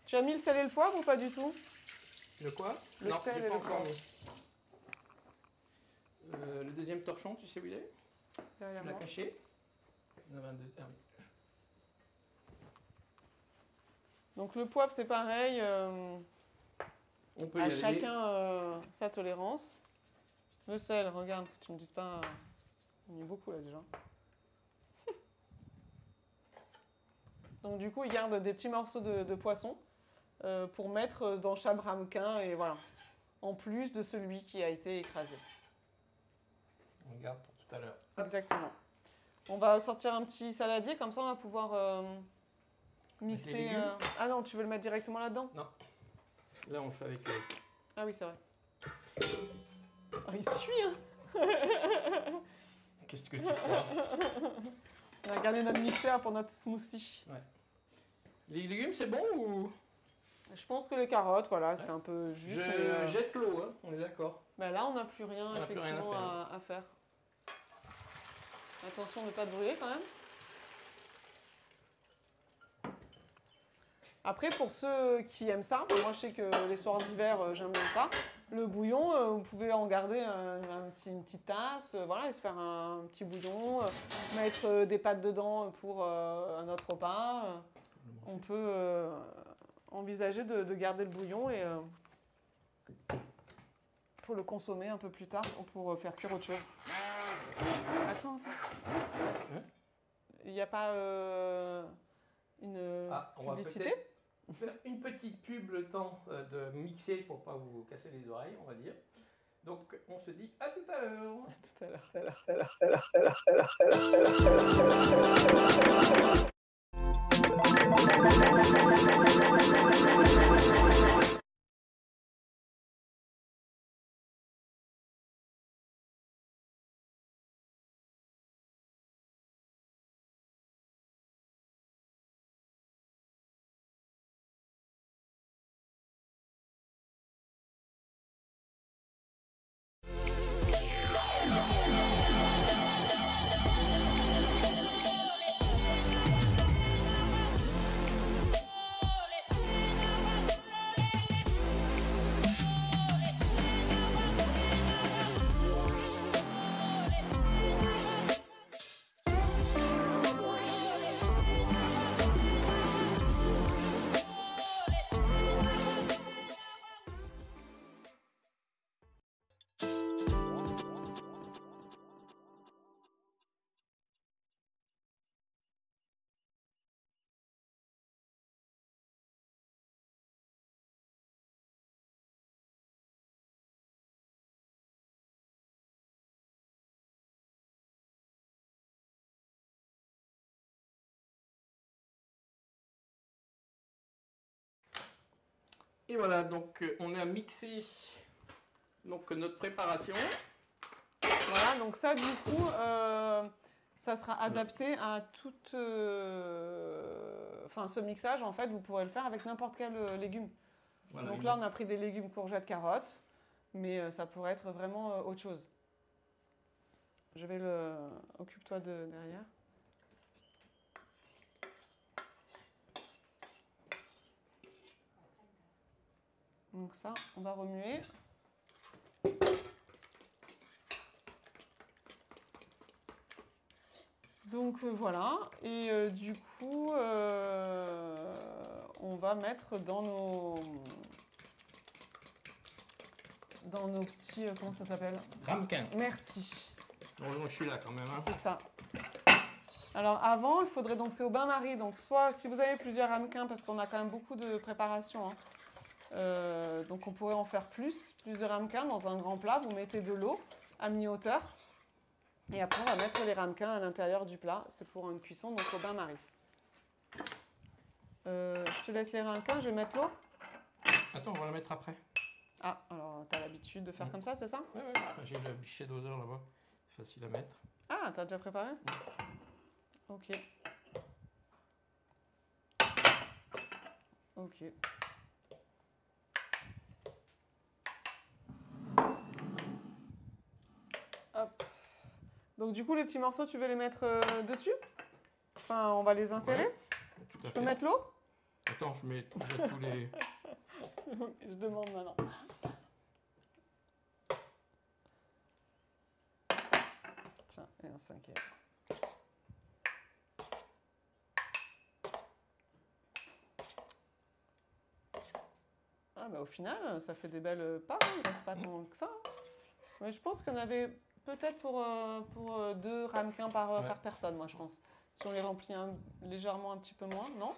Tu as mis le sel et le poivre ou pas du tout? Le quoi? Le sel et pas le encore poivre. Mis. Le deuxième torchon, tu sais où il est? Derrière Tu l'as moi. caché? Il y en avait un deuxième. Donc le poivre, c'est pareil. On peut y à aller. chacun sa tolérance. Le sel, regarde, que tu me dises pas. On y est beaucoup là déjà. Donc du coup, il garde des petits morceaux de poisson pour mettre dans chaque ramequin et voilà. En plus de celui qui a été écrasé. On garde pour tout à l'heure. Exactement. On va sortir un petit saladier, comme ça on va pouvoir mixer. Ah non, tu veux le mettre directement là-dedans? Non. Là, on le fait avec. Ah oui, c'est vrai. Ah, il suit, hein. Qu'est-ce que tu crois? On a gardé notre mixeur pour notre smoothie. Ouais. Les légumes, c'est bon ou? Je pense que les carottes, voilà, c'était un peu juste. Je jette l'eau, hein, on est d'accord. Ben là, on n'a plus rien, effectivement, à faire. Attention de ne pas te brûler quand même. Après, pour ceux qui aiment ça, moi je sais que les soirs d'hiver, j'aime bien ça. Le bouillon, vous pouvez en garder une petite tasse, voilà, et se faire un petit bouillon, mettre des pâtes dedans pour un autre repas. On peut envisager de garder le bouillon et pour le consommer un peu plus tard ou pour faire cuire autre chose. Attends, il n'y a pas une publicité? On va faire une petite pub le temps de mixer pour ne pas vous casser les oreilles, on va dire. Donc on se dit à tout à l'heure. À tout à l'heure. Et voilà, donc on a mixé donc, notre préparation. Voilà, donc ça du coup, ça sera adapté à toute... Enfin, ce mixage, en fait, vous pourrez le faire avec n'importe quel légume. Voilà, donc là, on a pris des légumes, courgettes, carottes, mais ça pourrait être vraiment autre chose. Je vais le... Occupe-toi de derrière. Donc ça, on va remuer. Donc voilà, et du coup, on va mettre dans nos petits, comment ça s'appelle? Ramequin. Merci. Heureusement que je suis là quand même. Hein. C'est ça. Alors avant, il faudrait donc, c'est au bain-marie, donc soit si vous avez plusieurs ramequins, parce qu'on a quand même beaucoup de préparation, hein, donc on pourrait en faire plus de ramequins dans un grand plat, vous mettez de l'eau à mi-hauteur, et après on va mettre les ramequins à l'intérieur du plat, c'est pour une cuisson, donc au bain-marie. Je te laisse les ramequins, je vais mettre l'eau. Attends, on va la mettre après. Ah, alors tu as l'habitude de faire comme ça, c'est ça? Oui, j'ai le bichet doseur là-bas, c'est facile à mettre. Ah, t'as déjà préparé? Ok. Ok. Hop. Donc du coup, les petits morceaux, tu veux les mettre dessus? Enfin, on va les insérer? Ouais, je peux mettre l'eau? Attends, je mets tous les... Je demande maintenant. Tiens, et un cinquième. Ah bah au final, ça fait des belles parts, il ne reste pas tant que ça. Mais je pense qu'on avait peut-être pour 2 ramequins par personne, moi je pense. Si on les remplit légèrement un petit peu moins, non?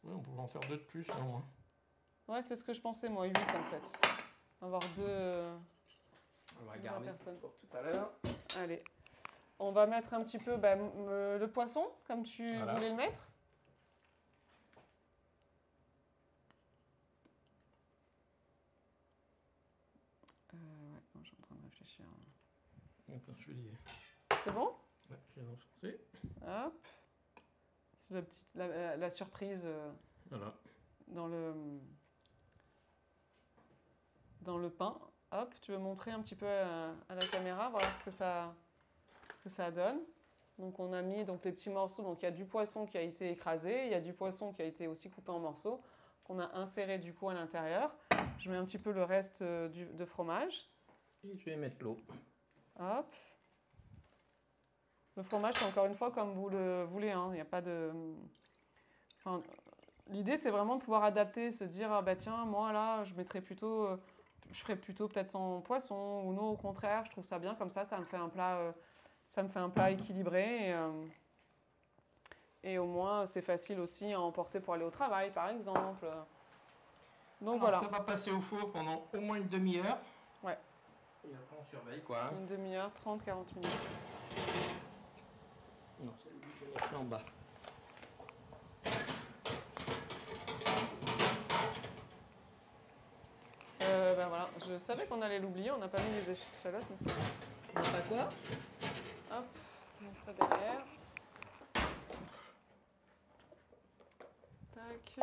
Oui, on pourrait en faire 2 de plus, au moins. Ouais, c'est ce que je pensais, moi, 8 en fait. Avoir 2... on va garder pour tout à l'heure. Allez. On va mettre un petit peu le poisson, comme tu voulais le mettre. Ouais, non, je suis en train de réfléchir. Attends, je vais lier. C'est bon? Ouais, je viens d'enfoncer. Hop. C'est la surprise voilà. dans le pain. Hop, tu veux montrer un petit peu à la caméra, voilà ce que ça donne. Donc on a mis donc, les petits morceaux, donc il y a du poisson qui a été écrasé, il y a du poisson qui a été aussi coupé en morceaux, qu'on a inséré du coup à l'intérieur. Je mets un petit peu le reste de fromage. Et je vais mettre l'eau. Hop. Le fromage, c'est encore une fois comme vous le voulez, hein. Il n'y a pas de... Enfin, l'idée, c'est vraiment de pouvoir adapter, se dire, ah bah tiens, moi là, je ferais plutôt peut-être sans poisson, ou non, au contraire, je trouve ça bien comme ça me fait un plat équilibré, et au moins, c'est facile aussi à emporter pour aller au travail, par exemple. Donc voilà. Ça va passer au four pendant au moins une demi-heure. Ouais. Et après, on surveille quoi. Hein. Une demi-heure, 30-40 minutes. Non, je vais mettre en bas. Ben voilà, je savais qu'on allait l'oublier, on n'a pas mis les échalotes, mais c'est... On n'a pas quoi? Hop, on met ça derrière. Tac.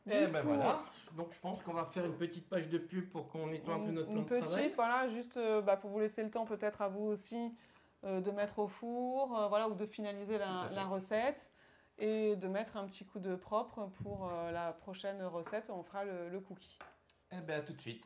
Et ben voilà, donc je pense qu'on va faire une petite page de pub pour qu'on nettoie un peu notre plan de travail. Une petite, voilà, juste pour vous laisser le temps peut-être à vous aussi de mettre au four, voilà, ou de finaliser la recette. Et de mettre un petit coup de propre pour la prochaine recette, on fera le cookie. Eh bien, à tout de suite.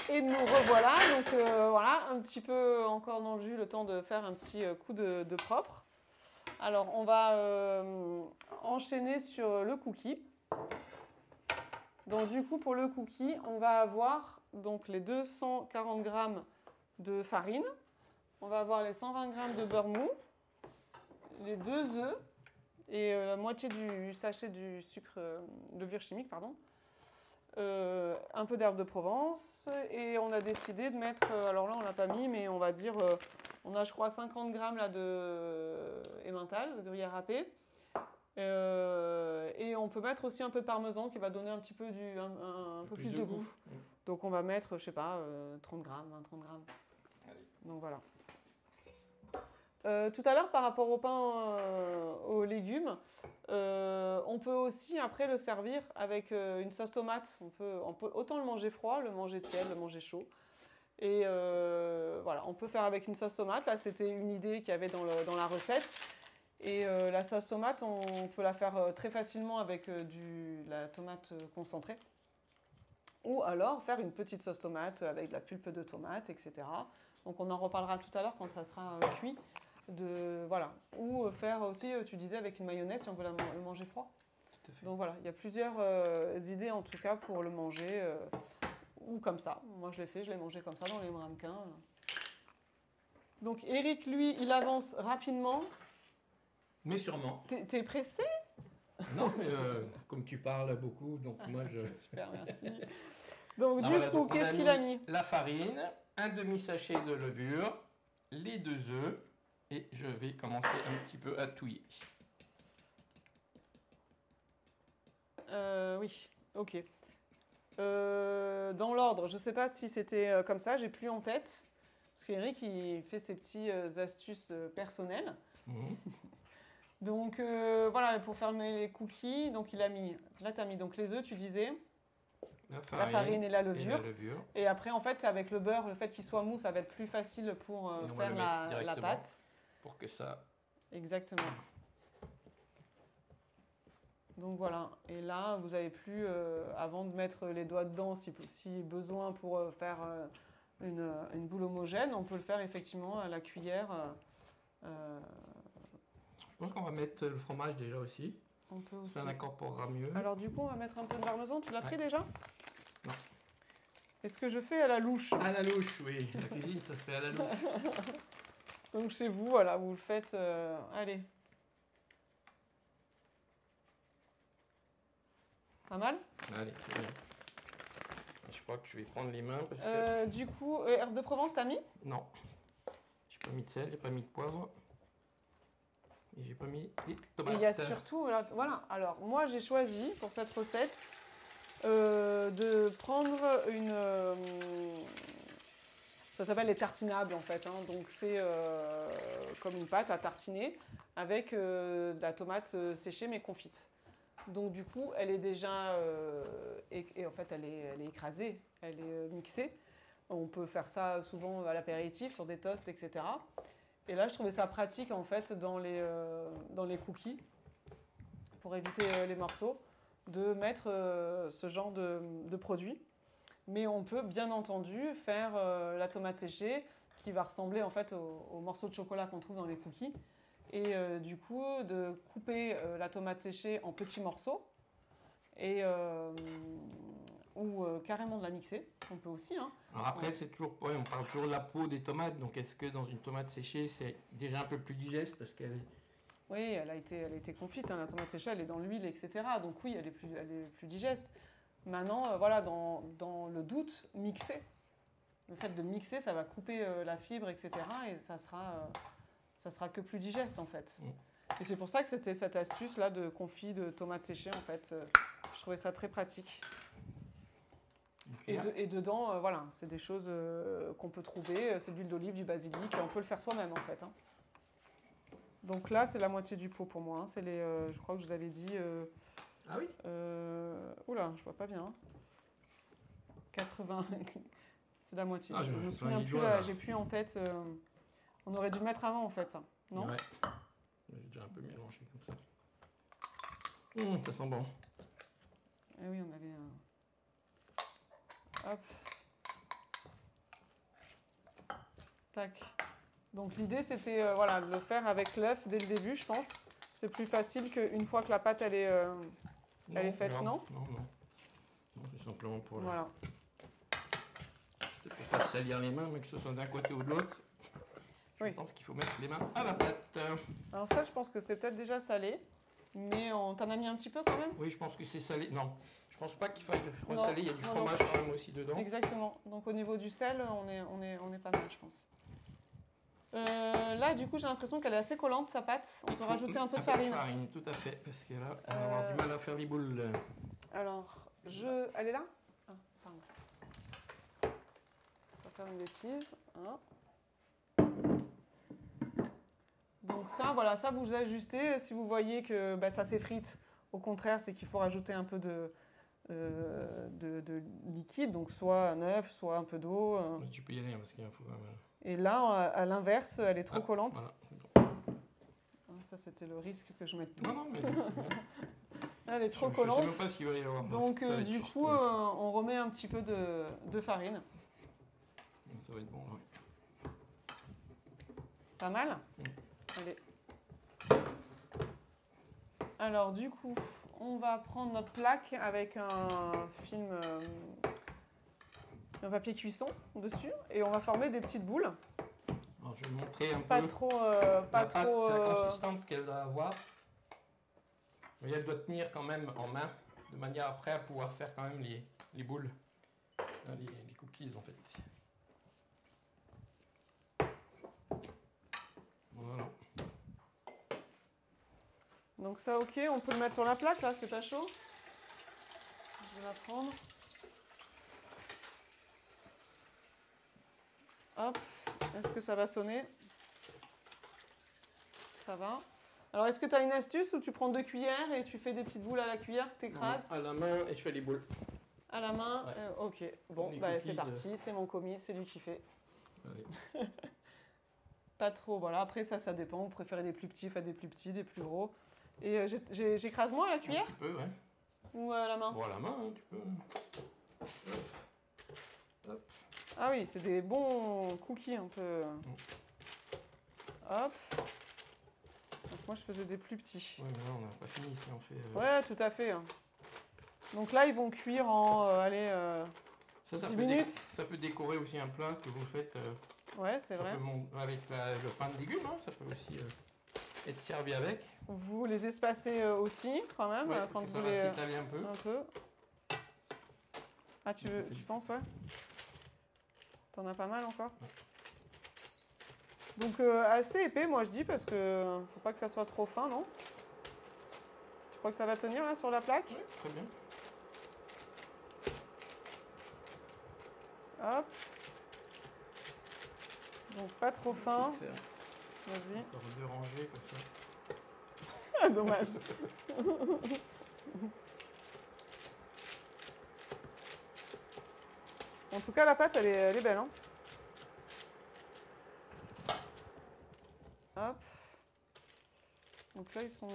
Et nous revoilà, donc voilà, un petit peu encore dans le jus, le temps de faire un petit coup de propre. Alors on va enchaîner sur le cookie. Donc du coup pour le cookie, on va avoir donc les 240 g de farine. on va avoir les 120 g de beurre mou, les 2 œufs et la moitié du sachet du sucre, levure chimique, pardon. Un peu d'herbe de Provence et on a décidé de mettre, alors là on l'a pas mis, mais on va dire, on a je crois 50 g là de emmental, de gruyère râpée. Et on peut mettre aussi un peu de parmesan qui va donner un petit peu un peu plus de goût. Donc on va mettre, je sais pas, 30 g, 20-30 g. Donc voilà. Tout à l'heure, par rapport au pain aux légumes, on peut aussi après le servir avec une sauce tomate. On peut autant le manger froid, le manger tiède, le manger chaud. Et voilà, on peut faire avec une sauce tomate. Là, c'était une idée qu'il y avait dans la recette. Et la sauce tomate, on peut la faire très facilement avec la tomate concentrée. Ou alors faire une petite sauce tomate avec de la pulpe de tomate, etc. Donc on en reparlera tout à l'heure quand ça sera cuit. Voilà. Ou faire aussi, tu disais, avec une mayonnaise si on veut le manger froid. Tout à fait. Donc voilà, il y a plusieurs idées en tout cas pour le manger ou comme ça. Moi je l'ai mangé comme ça dans les ramequins. Donc Eric, lui, il avance rapidement. Mais sûrement. T'es pressé? Non, mais comme tu parles beaucoup, donc moi je... Super, merci. Donc Alors, du voilà, coup, donc, qu'est-ce qu'il a mis? La farine, un demi-sachet de levure, les 2 œufs, et je vais commencer un petit peu à touiller. Oui, ok. Dans l'ordre, je ne sais pas si c'était comme ça, j'ai plus en tête. Parce qu'Eric, il fait ses petites astuces personnelles. Mmh. Donc voilà, pour fermer les cookies, donc il a mis, là tu as mis donc les œufs, tu disais, la farine et la levure. Et après, en fait, c'est avec le beurre, le fait qu'il soit mou, ça va être plus facile pour faire la pâte. Pour que ça... Exactement. Donc voilà, et là, vous n'avez plus, avant de mettre les doigts dedans, si besoin pour faire une boule homogène, on peut le faire effectivement à la cuillère. Je pense qu'on va mettre le fromage déjà aussi. On peut aussi. Ça l'incorporera mieux. Alors du coup, on va mettre un peu de parmesan. Tu l'as pris déjà? Non. Est-ce que je fais à la louche? À la louche, oui. La cuisine, ça se fait à la louche. Donc chez vous, voilà, vous le faites. Allez. Pas mal? Allez, c'est bien. Je crois que je vais prendre les mains parce que... Du coup, herbe de Provence, t'as mis? Non. J'ai pas mis de sel, j'ai pas mis de poivre. Et j'ai pas mis les tomates. Et il y a surtout, voilà, alors moi j'ai choisi pour cette recette de prendre ça s'appelle les tartinables en fait, hein. Donc c'est comme une pâte à tartiner avec de la tomate séchée mais confite. Donc du coup elle est déjà, et en fait elle est écrasée, elle est mixée. On peut faire ça souvent à l'apéritif sur des toasts, etc. Et là, je trouvais ça pratique en fait dans les cookies, pour éviter les morceaux, de mettre ce genre de produit. Mais on peut bien entendu faire la tomate séchée qui va ressembler en fait aux morceaux de chocolat qu'on trouve dans les cookies. Et du coup, de couper la tomate séchée en petits morceaux ou carrément de la mixer, on peut aussi. Hein. Alors après, c'est toujours, on parle toujours de la peau des tomates, donc est-ce que dans une tomate séchée, c'est déjà un peu plus digeste parce qu'elle est... Oui, elle a été confite, hein, la tomate séchée, elle est dans l'huile, etc. Donc oui, elle est plus digeste. Maintenant, voilà, dans le doute, mixer. Le fait de mixer, ça va couper la fibre, etc. Et ça sera que plus digeste, en fait. Et c'est pour ça que c'était cette astuce-là de confit de tomates séchées, en fait. Je trouvais ça très pratique. Okay. Et dedans, voilà, c'est des choses qu'on peut trouver. C'est de l'huile d'olive, du basilic. On peut le faire soi-même, en fait. Hein. Donc là, c'est la moitié du pot pour moi. Hein. C'est je crois que je vous avais dit... ah oui oula, je vois pas bien. 80... c'est la moitié. Ah, je me souviens plus, j'ai plus en tête. On aurait dû le mettre avant, en fait. Non? Ouais. J'ai déjà un peu mélangé comme ça. Ça sent bon. Eh oui, on avait... Hop. Tac. Donc l'idée, c'était voilà, de le faire avec l'œuf dès le début, je pense. C'est plus facile qu'une fois que la pâte elle est faite, non? Non, c'est simplement pour... Voilà. C'était pour pas salir les mains, mais que ce soit d'un côté ou de l'autre. Je Oui. pense qu'il faut mettre les mains à la pâte. Alors ça, je pense que c'est peut-être déjà salé, mais on t'en a mis un petit peu quand même. Oui, je pense que c'est salé. Non, je pense pas qu'il faille Non, ressaler. Il y a du non, fromage quand même aussi dedans. Exactement. Donc au niveau du sel, on est pas mal, je pense. Là, du coup, j'ai l'impression qu'elle est assez collante, sa pâte. On peut rajouter un peu de farine. Tout à fait, parce que là, on va avoir du mal à faire les boules. Alors, elle est là? Ah, pardon. Je vais faire une bêtise. Hein. Donc ça, voilà, ça vous ajustez. Si vous voyez que ça s'effrite, au contraire, c'est qu'il faut rajouter un peu de liquide, donc soit un œuf, soit un peu d'eau. Tu peux y aller, parce qu'il faut... Et là, à l'inverse, elle est trop collante. Voilà. Ça, c'était le risque que je mette tout. Non, mais c'est bien. Elle est trop collante. Je sais même pas ce qu'il va y avoir. Donc, du coup, on remet un petit peu de farine. Ça va être bon, là. Pas mal. Allez. Alors, du coup, on va prendre notre plaque avec un film, un papier cuisson dessus, et on va former des petites boules. Alors, je vais montrer un Pas peu trop, la pâte, la consistance qu'elle doit avoir. Mais elle doit tenir quand même en main, de manière après à pouvoir faire quand même les boules, les cookies en fait. Voilà. Donc ça, ok, on peut le mettre sur la plaque, là, c'est pas chaud. Je vais la prendre. Hop, est-ce que ça va sonner? Ça va. Alors, est-ce que tu as une astuce où tu prends 2 cuillères et tu fais des petites boules à la cuillère que tu écrases? À la main et je fais les boules. À la main, Ouais. ok. Bon, c'est parti, c'est mon commis, c'est lui qui fait. Allez. Pas trop, voilà. Après, ça dépend. Vous préférez des plus petits, faites des plus petits, des plus gros. Et j'écrase moi à la cuillère? Tu peux, ouais. Ou à la main? Bon, à la main, hein, tu peux. Hop. Ah oui, c'est des bons cookies un peu. Hop. Donc moi, je faisais des plus petits. Ouais, mais là, on n'a pas fini ici, on fait... Ouais, tout à fait. Donc là, ils vont cuire en, ça 10 minutes. Ça peut décorer aussi un plat que vous faites Ouais, c'est vrai. avec le pain de légumes, hein, ça peut aussi être servi avec. Vous les espacez aussi, quand même, Ouais, quand parce que vous ça les... va s'étaler un peu. Un peu. Ah, tu penses, ouais? T'en as pas mal encore? Ouais. Donc assez épais, moi je dis, parce que faut pas que ça soit trop fin, non? Tu crois que ça va tenir là sur la plaque? Oui, très bien. Hop. Donc pas trop fin. Vas-y. Encore 2 rangées comme ça. Ah, dommage. En tout cas, la pâte, elle est belle, hein? Hop. Donc là, ils sont...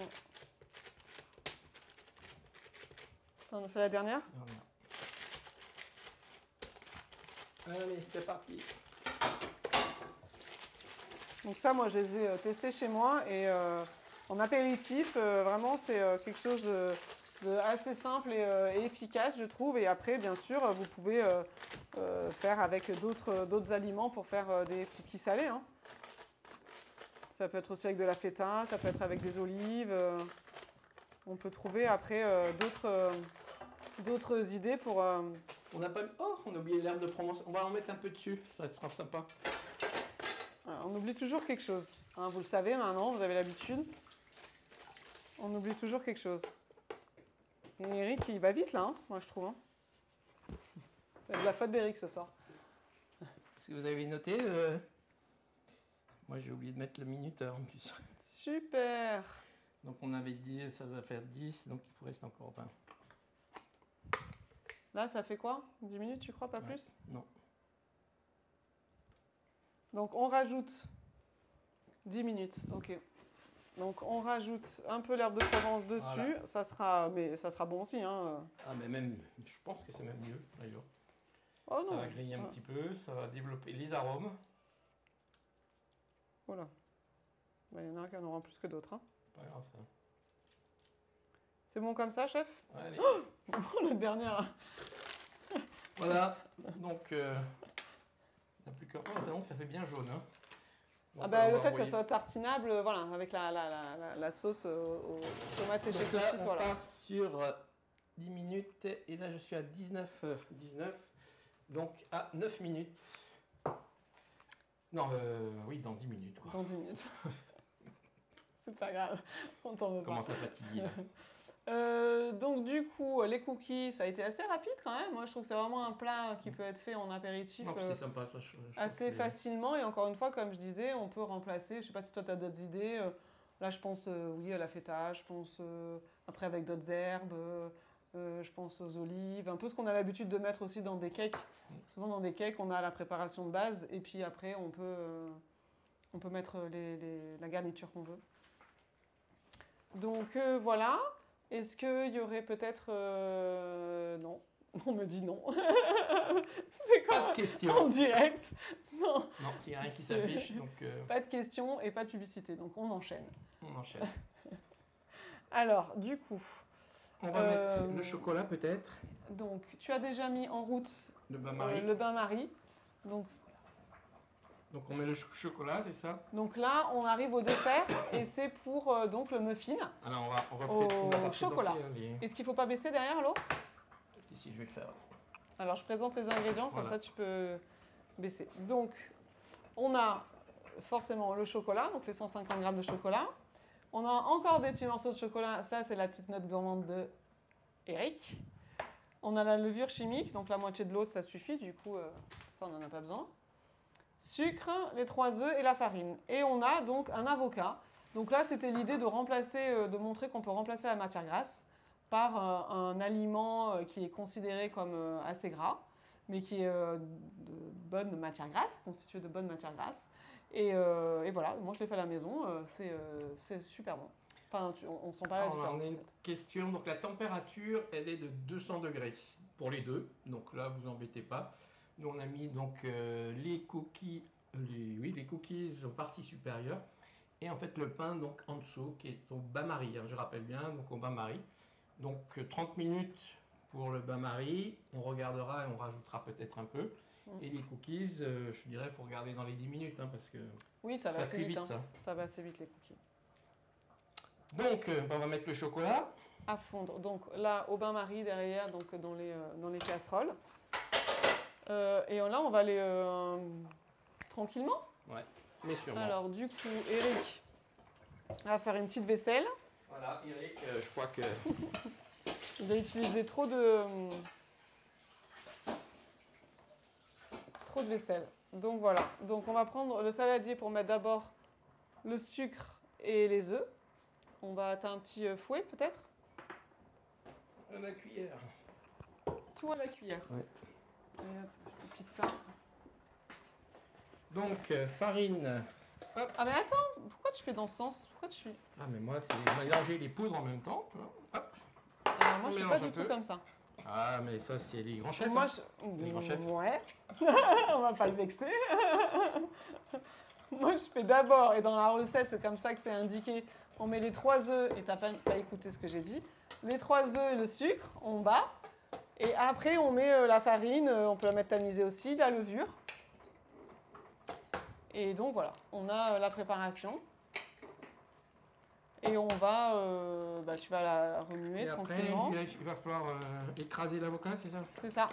Attends, c'est la dernière? Allez, c'est parti. Donc ça, moi, je les ai testés chez moi et en apéritif, vraiment, c'est quelque chose de assez simple et efficace, je trouve. Et après, bien sûr, vous pouvez faire avec d'autres aliments pour faire des cookies salés, hein. Ça peut être aussi avec de la feta, ça peut être avec des olives. On peut trouver après d'autres idées pour... On n'a pas... Oh, on a oublié l'herbe de Provence. On va en mettre un peu dessus, ça sera sympa. Alors, on oublie toujours quelque chose. Hein, vous le savez maintenant, vous avez l'habitude. On oublie toujours quelque chose. Et Eric, il va vite là, hein, moi je trouve. Hein. C'est de la faute d'Eric ce soir. Est-ce que vous avez noté Moi j'ai oublié de mettre le minuteur en plus. Super. Donc on avait dit ça va faire 10, donc il vous reste encore 20. Là, ça fait quoi? 10 minutes, tu crois, pas plus? Non. Donc on rajoute 10 minutes, ok. Donc on rajoute un peu l'herbe de Provence dessus, voilà. ça sera bon aussi. Hein. Ah mais même, je pense que c'est même mieux d'ailleurs. Oh non. Ça va griller un petit peu, ça va développer les arômes. Voilà. Il y en a qui en auront plus que d'autres. Hein. Pas grave ça. C'est bon comme ça, chef? Ouais, allez. Oh, la dernière. Voilà, donc... n'a plus que... Oh, ça fait bien jaune. Hein. Donc, Ah bah, on le va fait que ça envoyer. soit tartinable, voilà, avec la sauce aux tomates séchées Donc là, frites, on voilà. part sur 10 minutes et là je suis à 19h19, donc à 9 minutes. Non, oui, dans 10 minutes. Quoi. Dans 10 minutes. C'est pas grave, on t'en veut pas. Commence à fatiguer. Là. Donc du coup, les cookies, ça a été assez rapide quand même. Moi, je trouve que c'est vraiment un plat qui peut être fait en apéritif Non, c'est sympa, ça, je trouve assez que- facilement. Et encore une fois, comme je disais, on peut remplacer. Je sais pas si toi, tu as d'autres idées. Là, je pense, oui, à la feta. Je pense après avec d'autres herbes. Je pense aux olives. Un peu ce qu'on a l'habitude de mettre aussi dans des cakes. Souvent, dans des cakes, on a la préparation de base. Et puis après, on peut mettre la garniture qu'on veut. Donc voilà. Est-ce qu'il y aurait peut-être... Non, on me dit non. C'est Pas quoi de questions. en direct? Non, Non, il n'y a rien qui s'affiche, donc pas de questions et pas de publicité. Donc on enchaîne. on enchaîne. Alors, du coup, On va mettre le chocolat peut-être, donc tu as déjà mis en route le bain-marie. le bain-marie. Donc on met le chocolat, c'est ça? Donc là, on arrive au dessert et c'est pour donc le muffin. Alors on va Au pas chocolat. présenter, Est-ce qu'il ne faut pas baisser derrière l'eau? Si, je vais le faire. Alors, je présente les ingrédients, comme Voilà. ça tu peux baisser. Donc, on a forcément le chocolat, donc les 150 grammes de chocolat. On a encore des petits morceaux de chocolat, ça c'est la petite note gourmande de Eric. On a la levure chimique, donc la moitié de l'autre ça suffit, du coup ça on n'en a pas besoin. Sucre, les 3 œufs et la farine. Et on a donc un avocat. Donc là c'était l'idée de remplacer, de montrer qu'on peut remplacer la matière grasse par un aliment qui est considéré comme assez gras, mais qui est de bonne matière grasse, constitué de bonne matière grasse. Et voilà, moi je l'ai fait à la maison, c'est super bon. Enfin, on sent pas la Alors, différence on a en une fait. question, donc la température elle est de 200 degrés pour les deux, donc là vous embêtez pas. Nous on a mis donc les cookies, les cookies en partie supérieure et en fait le pain donc en dessous qui est au bain-marie, hein, je rappelle bien, donc au bain-marie. Donc 30 minutes pour le bain-marie, on regardera et on rajoutera peut-être un peu. Et les cookies, je dirais, il faut regarder dans les 10 minutes, hein, parce que Oui, ça va ça assez cuit vite, vite. hein. Ça. Ça va assez vite les cookies. Donc, on va mettre le chocolat. À fondre. Donc là, au bain-marie derrière, donc dans les casseroles. Et là, on va aller tranquillement. Ouais, mais sûrement. Alors du coup, Eric va faire une petite vaisselle. Voilà, Eric, je crois que... Il a utilisé trop de vaisselle. Donc voilà. Donc on va prendre le saladier pour mettre d'abord le sucre et les œufs. On va t'as un petit fouet peut-être? La cuillère. Tout à la cuillère. Ouais. Et hop, je te pique ça. Donc, farine. Hop. Ah mais attends, pourquoi tu fais dans ce sens? Pourquoi tu... Ah, mais moi, c'est mélanger les poudres en même temps. Tu vois. Hop. Alors moi On je suis mélange pas un du tout peu. comme ça. Ah, mais ça, c'est les grands chefs. Moi, hein. Les grands chefs. Ouais. On va pas le vexer. Moi, je fais d'abord, et dans la recette, c'est comme ça que c'est indiqué. On met les 3 œufs, et t'as pas écouté ce que j'ai dit. Les 3 œufs et le sucre, on bat. Et après, on met la farine, on peut la mettre tamisée aussi, la levure. Et donc voilà, on a la préparation. Et on va, tu vas la remuer Et après, tranquillement. il va falloir écraser l'avocat, c'est ça? C'est ça.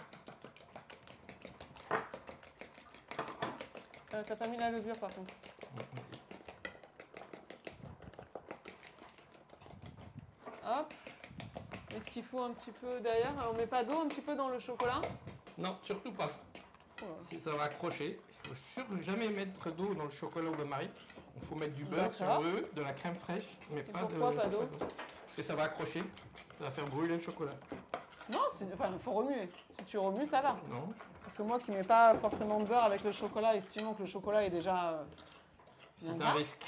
T'as pas mis la levure par contre. Hop. Est-ce qu'il faut un petit peu d'ailleurs? On met pas d'eau un petit peu dans le chocolat? Non, surtout pas. Voilà. Si ça va accrocher, il faut surtout jamais mettre d'eau dans le chocolat au bain-marie. Il faut mettre du beurre sur D'accord. eux, de la crème fraîche, mais pas pourquoi pas d'eau? Parce que ça va accrocher, ça va faire brûler le chocolat. Non, il faut remuer. Si tu remues, ça va. Non? Parce que moi qui mets pas forcément de beurre avec le chocolat, estimant que le chocolat est déjà bien C'est un gras, risque.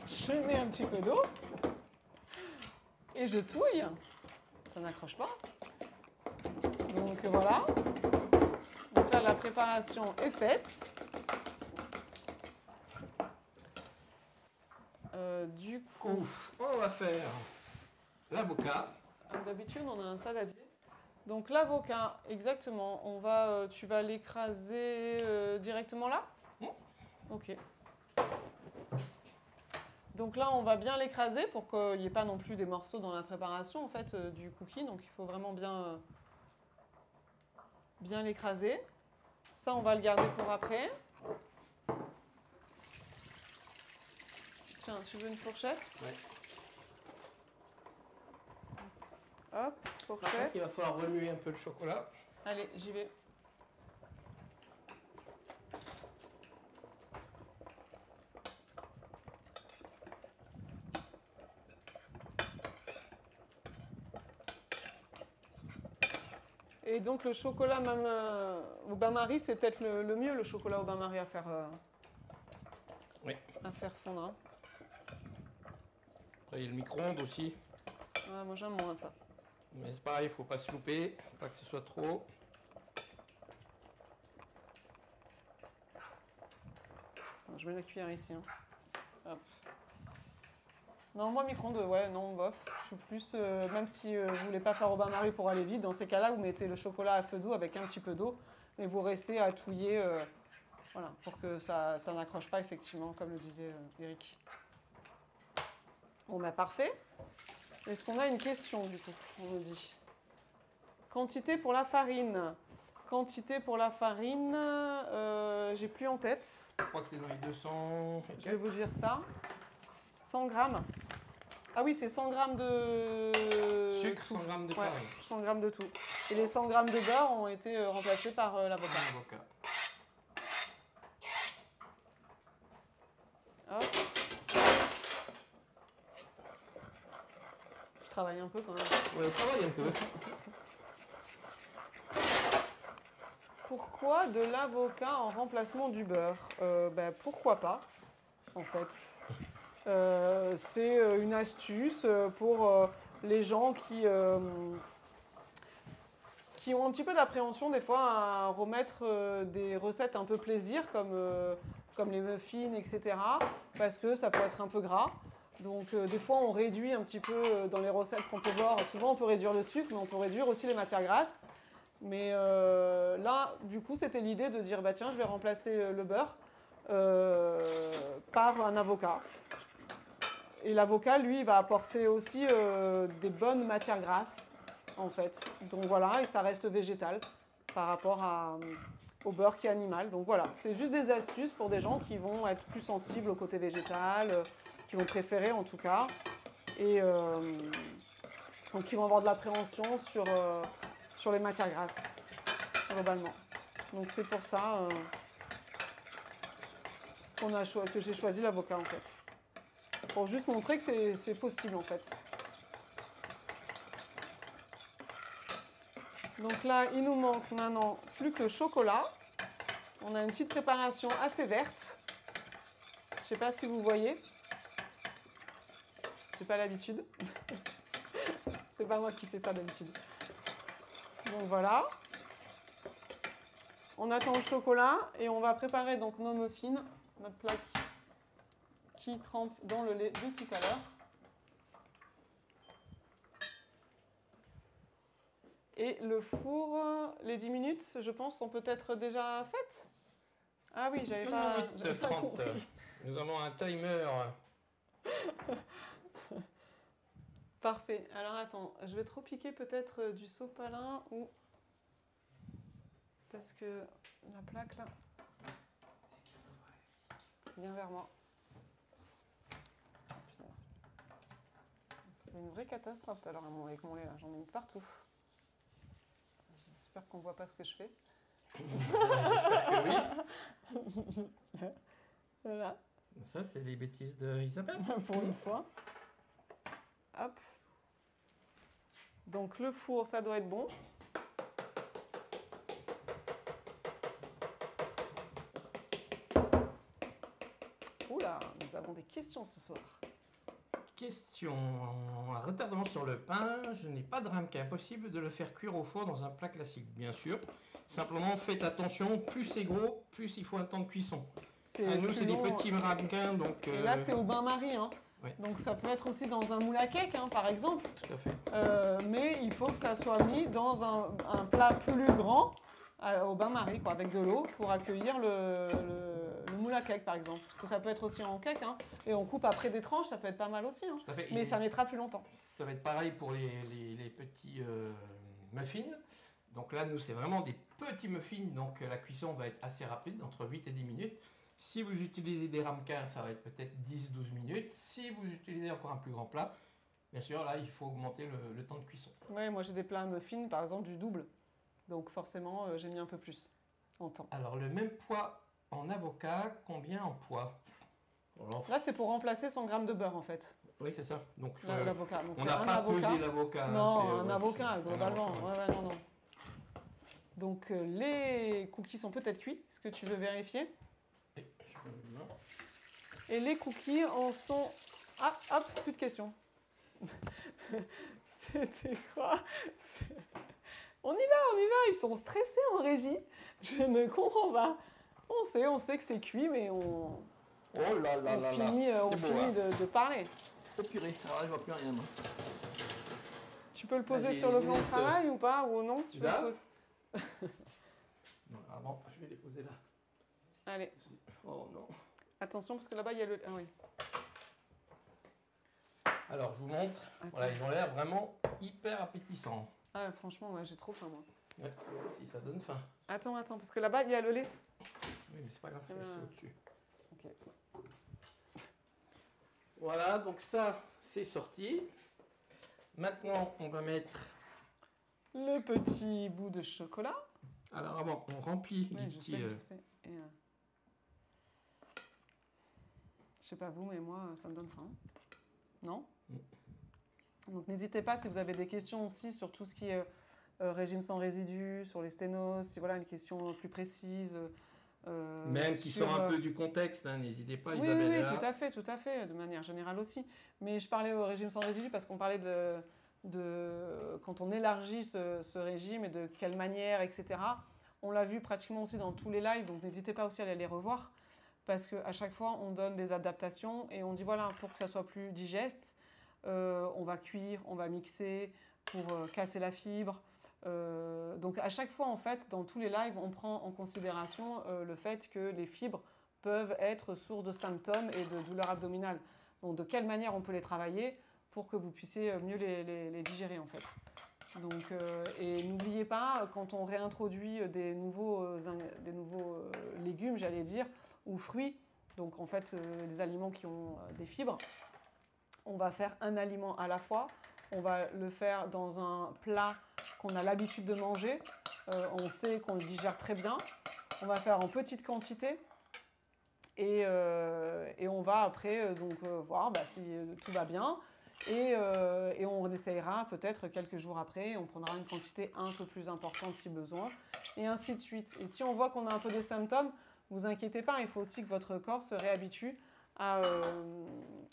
je mets un petit peu d'eau et je touille. Ça n'accroche pas. Donc voilà. Donc là, la préparation est faite. Du coup, Ouf, on va faire l'avocat. d'habitude, on a un saladier. Donc l'avocat, exactement. Tu vas l'écraser directement là? Ok. Donc là, on va bien l'écraser pour qu'il n'y ait pas non plus des morceaux dans la préparation en fait, du cookie. Donc il faut vraiment bien, bien l'écraser. Ça, on va le garder pour après. Tiens, tu veux une fourchette? Ouais. Hop, Par contre, fourchette. il va falloir remuer un peu le chocolat. Allez, j'y vais. Et donc le chocolat même au bain-marie, c'est peut-être le mieux, le chocolat au bain-marie à faire Oui. à faire fondre. Hein. Après, il y a le micro-ondes aussi. Ouais, moi j'aime moins ça. Mais c'est pareil, il ne faut pas se louper, faut pas que ce soit trop. Je mets la cuillère ici. Hein. Hop. Non, moi micro-ondes, ouais, non, bof. Je suis plus, même si vous voulez pas faire au bain-marie pour aller vite, dans ces cas-là, vous mettez le chocolat à feu doux avec un petit peu d'eau, et vous restez à touiller, voilà, pour que ça n'accroche pas effectivement, comme le disait Eric. Bon, bah parfait. Est-ce qu'on a une question du coup? On me dit. Quantité pour la farine. Quantité pour la farine, j'ai plus en tête. Je crois que c'est dans les 200. Je vais vous dire ça. 100 grammes. Ah oui, c'est 100 grammes de Sucre, tout. 100 grammes de Ouais, farine. 100 grammes de tout. Et les 100 grammes de beurre ont été remplacés par l'avocat. Avocat. Hop. Je travaille un peu quand même. Ouais, travaille un peu. Pourquoi de l'avocat en remplacement du beurre? Pourquoi pas, en fait. C'est une astuce pour les gens qui ont un petit peu d'appréhension des fois à remettre des recettes un peu plaisir comme les muffins, etc. Parce que ça peut être un peu gras. Donc des fois on réduit un petit peu dans les recettes qu'on peut voir. Souvent on peut réduire le sucre, mais on peut réduire aussi les matières grasses. Mais là, du coup, c'était l'idée de dire, bah tiens, je vais remplacer le beurre par un avocat. Et l'avocat, lui, il va apporter aussi des bonnes matières grasses, en fait. Donc voilà, et ça reste végétal par rapport au beurre qui est animal. Donc voilà, c'est juste des astuces pour des gens qui vont être plus sensibles au côté végétal, qui vont préférer en tout cas, et donc qui vont avoir de l'appréhension sur les matières grasses, globalement. Donc c'est pour ça que j'ai choisi l'avocat, en fait. Pour juste montrer que c'est possible, en fait. Donc là, il nous manque maintenant plus que le chocolat. On a une petite préparation assez verte. Je ne sais pas si vous voyez. Je n'ai pas l'habitude. C'est pas moi qui fais ça d'habitude. Donc voilà. On attend le chocolat et on va préparer donc nos muffins, notre plaque qui trempe dans le lait de tout à l'heure. Et le four, les 10 minutes, je pense, sont peut-être déjà faites. Ah oui, j'avais pas 1 minute 30. compris. Nous avons un timer. Parfait. Alors attends, je vais trop piquer peut-être du sopalin ou... Parce que la plaque là... Viens vers moi. C'était une vraie catastrophe tout à l'heure avec mon lait là, j'en ai mis partout. J'espère qu'on ne voit pas ce que je fais. J'espère que oui. Voilà. Ça, c'est les bêtises d'Isabelle. Pour une fois. Hop. Donc le four, ça doit être bon. Oula, nous avons des questions ce soir. Question. Un retardement sur le pain. Je n'ai pas de ramequin. Possible de le faire cuire au four dans un plat classique, bien sûr. Simplement, faites attention. Plus c'est gros, plus il faut un temps de cuisson. Nous, c'est des petits ramequins. Donc, et là, c'est au bain-marie. Hein. Ouais. Donc ça peut être aussi dans un moule à cake, hein, par exemple. Tout à fait. Mais il faut que ça soit mis dans un plat plus grand au bain-marie, avec de l'eau, pour accueillir le moule à cake par exemple, parce que ça peut être aussi en cake, hein, et on coupe après des tranches, ça peut être pas mal aussi, hein, Tout à fait. mais Et ça mettra plus longtemps. ça va être pareil pour les petits muffins. Donc là, nous, c'est vraiment des petits muffins, donc la cuisson va être assez rapide, entre 8 et 10 minutes. Si vous utilisez des ramequins, ça va être peut-être 10-12 minutes. Si vous utilisez encore un plus grand plat, bien sûr, là, il faut augmenter le temps de cuisson. Oui, moi j'ai des plats muffins, par exemple du double, donc forcément j'ai mis un peu plus en temps. Alors, le même poids en avocat, combien en poids? Alors, Là c'est pour remplacer 100 g de beurre en fait, oui, c'est ça. Donc, l'avocat. Donc on c'est n'a un pas avocat. pesé l'avocat. Non, hein, un ouais, avocat c'est un globalement. avocat. Ouais, non, non. Donc les cookies sont peut-être cuits. Est-ce que tu veux vérifier? Non. Et les cookies en sont... Ah, hop, plus de questions. C'était quoi? On y va, ils sont stressés en régie. Je ne comprends pas. On sait que c'est cuit, mais on finit de parler. Oh purée, alors là je vois plus rien. Moi. Tu peux le poser Allez, sur le les plan de lunettes, travail ou pas? Ou non, tu peux là. le poser. Non, avant, je vais les poser là. Allez, Oh non. attention, parce que là-bas, il y a le... Ah oui. Alors, je vous montre. Attends. Voilà, ils ont l'air vraiment hyper appétissants. Ah, franchement, ouais, j'ai trop faim, moi. Ouais, si ça donne faim. Attends, parce que là-bas, il y a le lait. Oui, mais c'est pas grave, je Ah. suis au-dessus. Ok. Voilà, donc ça, c'est sorti. Maintenant, on va mettre... Le petit bout de chocolat. Alors avant, on remplit Oui, les je petits... sais, je sais. Et, je sais pas vous, mais moi, ça me donne faim. Non? Donc n'hésitez pas si vous avez des questions aussi sur tout ce qui est régime sans résidus, sur les sténos, si voilà une question plus précise. Même qui sur, sort un peu du contexte, hein, n'hésitez pas, Oui, Isabelle. oui, est là. tout à fait, de manière générale aussi. Mais je parlais au régime sans résidus parce qu'on parlait de quand on élargit ce régime et de quelle manière, etc. On l'a vu pratiquement aussi dans tous les lives, donc n'hésitez pas aussi à aller les revoir parce qu'à chaque fois, on donne des adaptations et on dit voilà, pour que ça soit plus digeste, on va cuire, on va mixer pour casser la fibre. Donc à chaque fois, en fait, dans tous les lives, on prend en considération le fait que les fibres peuvent être source de symptômes et de douleurs abdominales. Donc de quelle manière on peut les travailler pour que vous puissiez mieux les digérer, en fait. Donc, et n'oubliez pas, quand on réintroduit des nouveaux légumes, j'allais dire, ou fruits, donc en fait des aliments qui ont des fibres, on va faire un aliment à la fois. On va le faire dans un plat qu'on a l'habitude de manger. On sait qu'on le digère très bien. On va faire en petite quantité. Et on va après voir si tout va bien. Et on essayera peut-être quelques jours après. On prendra une quantité un peu plus importante si besoin. Et ainsi de suite. Et si on voit qu'on a un peu des symptômes, ne vous inquiétez pas. Il faut aussi que votre corps se réhabitue à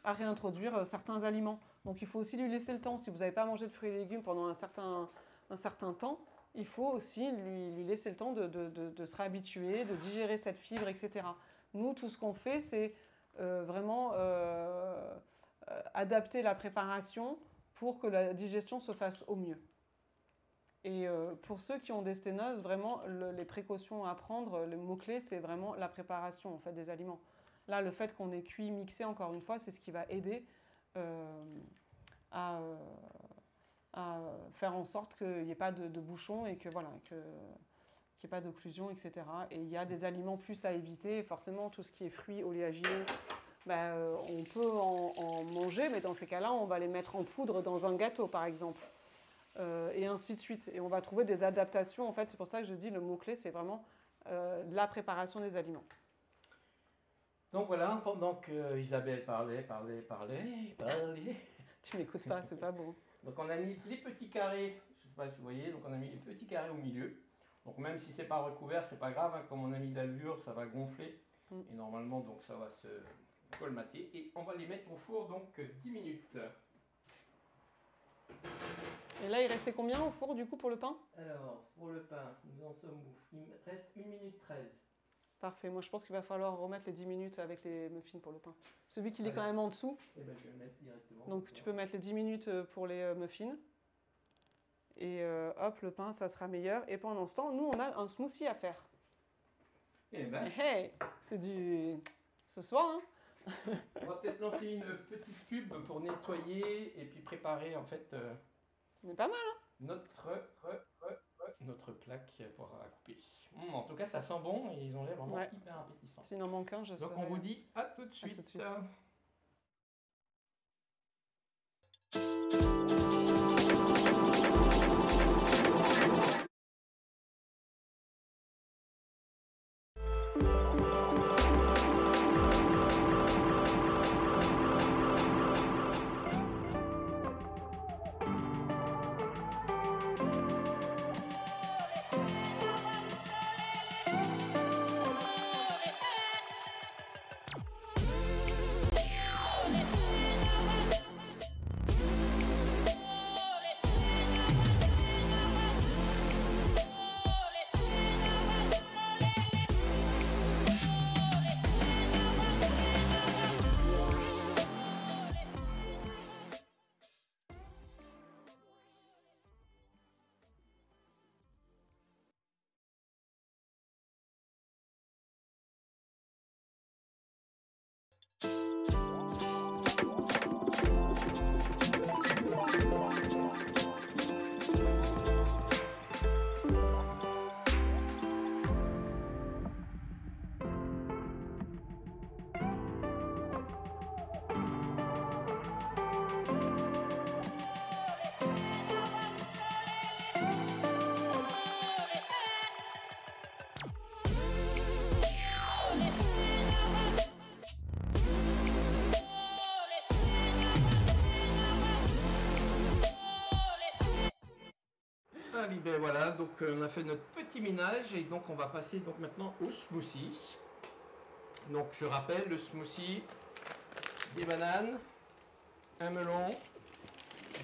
réintroduire certains aliments. Donc il faut aussi lui laisser le temps. Si vous n'avez pas mangé de fruits et légumes pendant un certain temps, il faut aussi lui laisser le temps de se réhabituer, de digérer cette fibre, etc. Nous, tout ce qu'on fait, c'est vraiment adapter la préparation pour que la digestion se fasse au mieux. Et pour ceux qui ont des sténoses, vraiment, les précautions à prendre, le mot-clé, c'est vraiment la préparation en fait, des aliments. Là, le fait qu'on ait cuit, mixé, encore une fois, c'est ce qui va aider à faire en sorte qu'il n'y ait pas de bouchons et que voilà, qu'il n'y ait pas d'occlusion, etc. Et il y a des aliments plus à éviter. Forcément, tout ce qui est fruits, oléagineux, on peut en manger, mais dans ces cas-là, on va les mettre en poudre dans un gâteau, par exemple. Et ainsi de suite. Et on va trouver des adaptations. En fait, c'est pour ça que je dis le mot-clé, c'est vraiment la préparation des aliments. Donc voilà, pendant que Isabelle parlait. Tu m'écoutes pas, c'est pas beau. Donc on a mis les petits carrés, je ne sais pas si vous voyez, donc on a mis les petits carrés au milieu. Donc même si c'est pas recouvert, c'est pas grave, hein, comme on a mis la levure, ça va gonfler. Et normalement, donc ça va se colmater. Et on va les mettre au four, donc 10 minutes. Et là, il restait combien au four, du coup, pour le pain? Alors, pour le pain, nous en sommes où? Il reste 1 minute 13. Parfait. Moi, je pense qu'il va falloir remettre les 10 minutes avec les muffins pour le pain. Celui qui est quand même en dessous. Eh ben, je vais le mettre directement. Donc, tu peux mettre les 10 minutes pour les muffins. Et hop, le pain, ça sera meilleur. Et pendant ce temps, nous, on a un smoothie à faire. Eh ben, Hey, c'est du... Ce soir, hein. on va peut-être lancer une petite pub pour nettoyer et puis préparer en fait On est pas mal, hein. notre plaque pour couper. En tout cas, ça sent bon et ils ont l'air vraiment Ouais. hyper appétissants. S'il en manque un, je Donc saurais. on vous dit à tout de suite. tout de suite. Allez, ben voilà, donc on a fait notre petit ménage et donc on va passer donc maintenant au smoothie. Donc je rappelle, le smoothie, des bananes, un melon,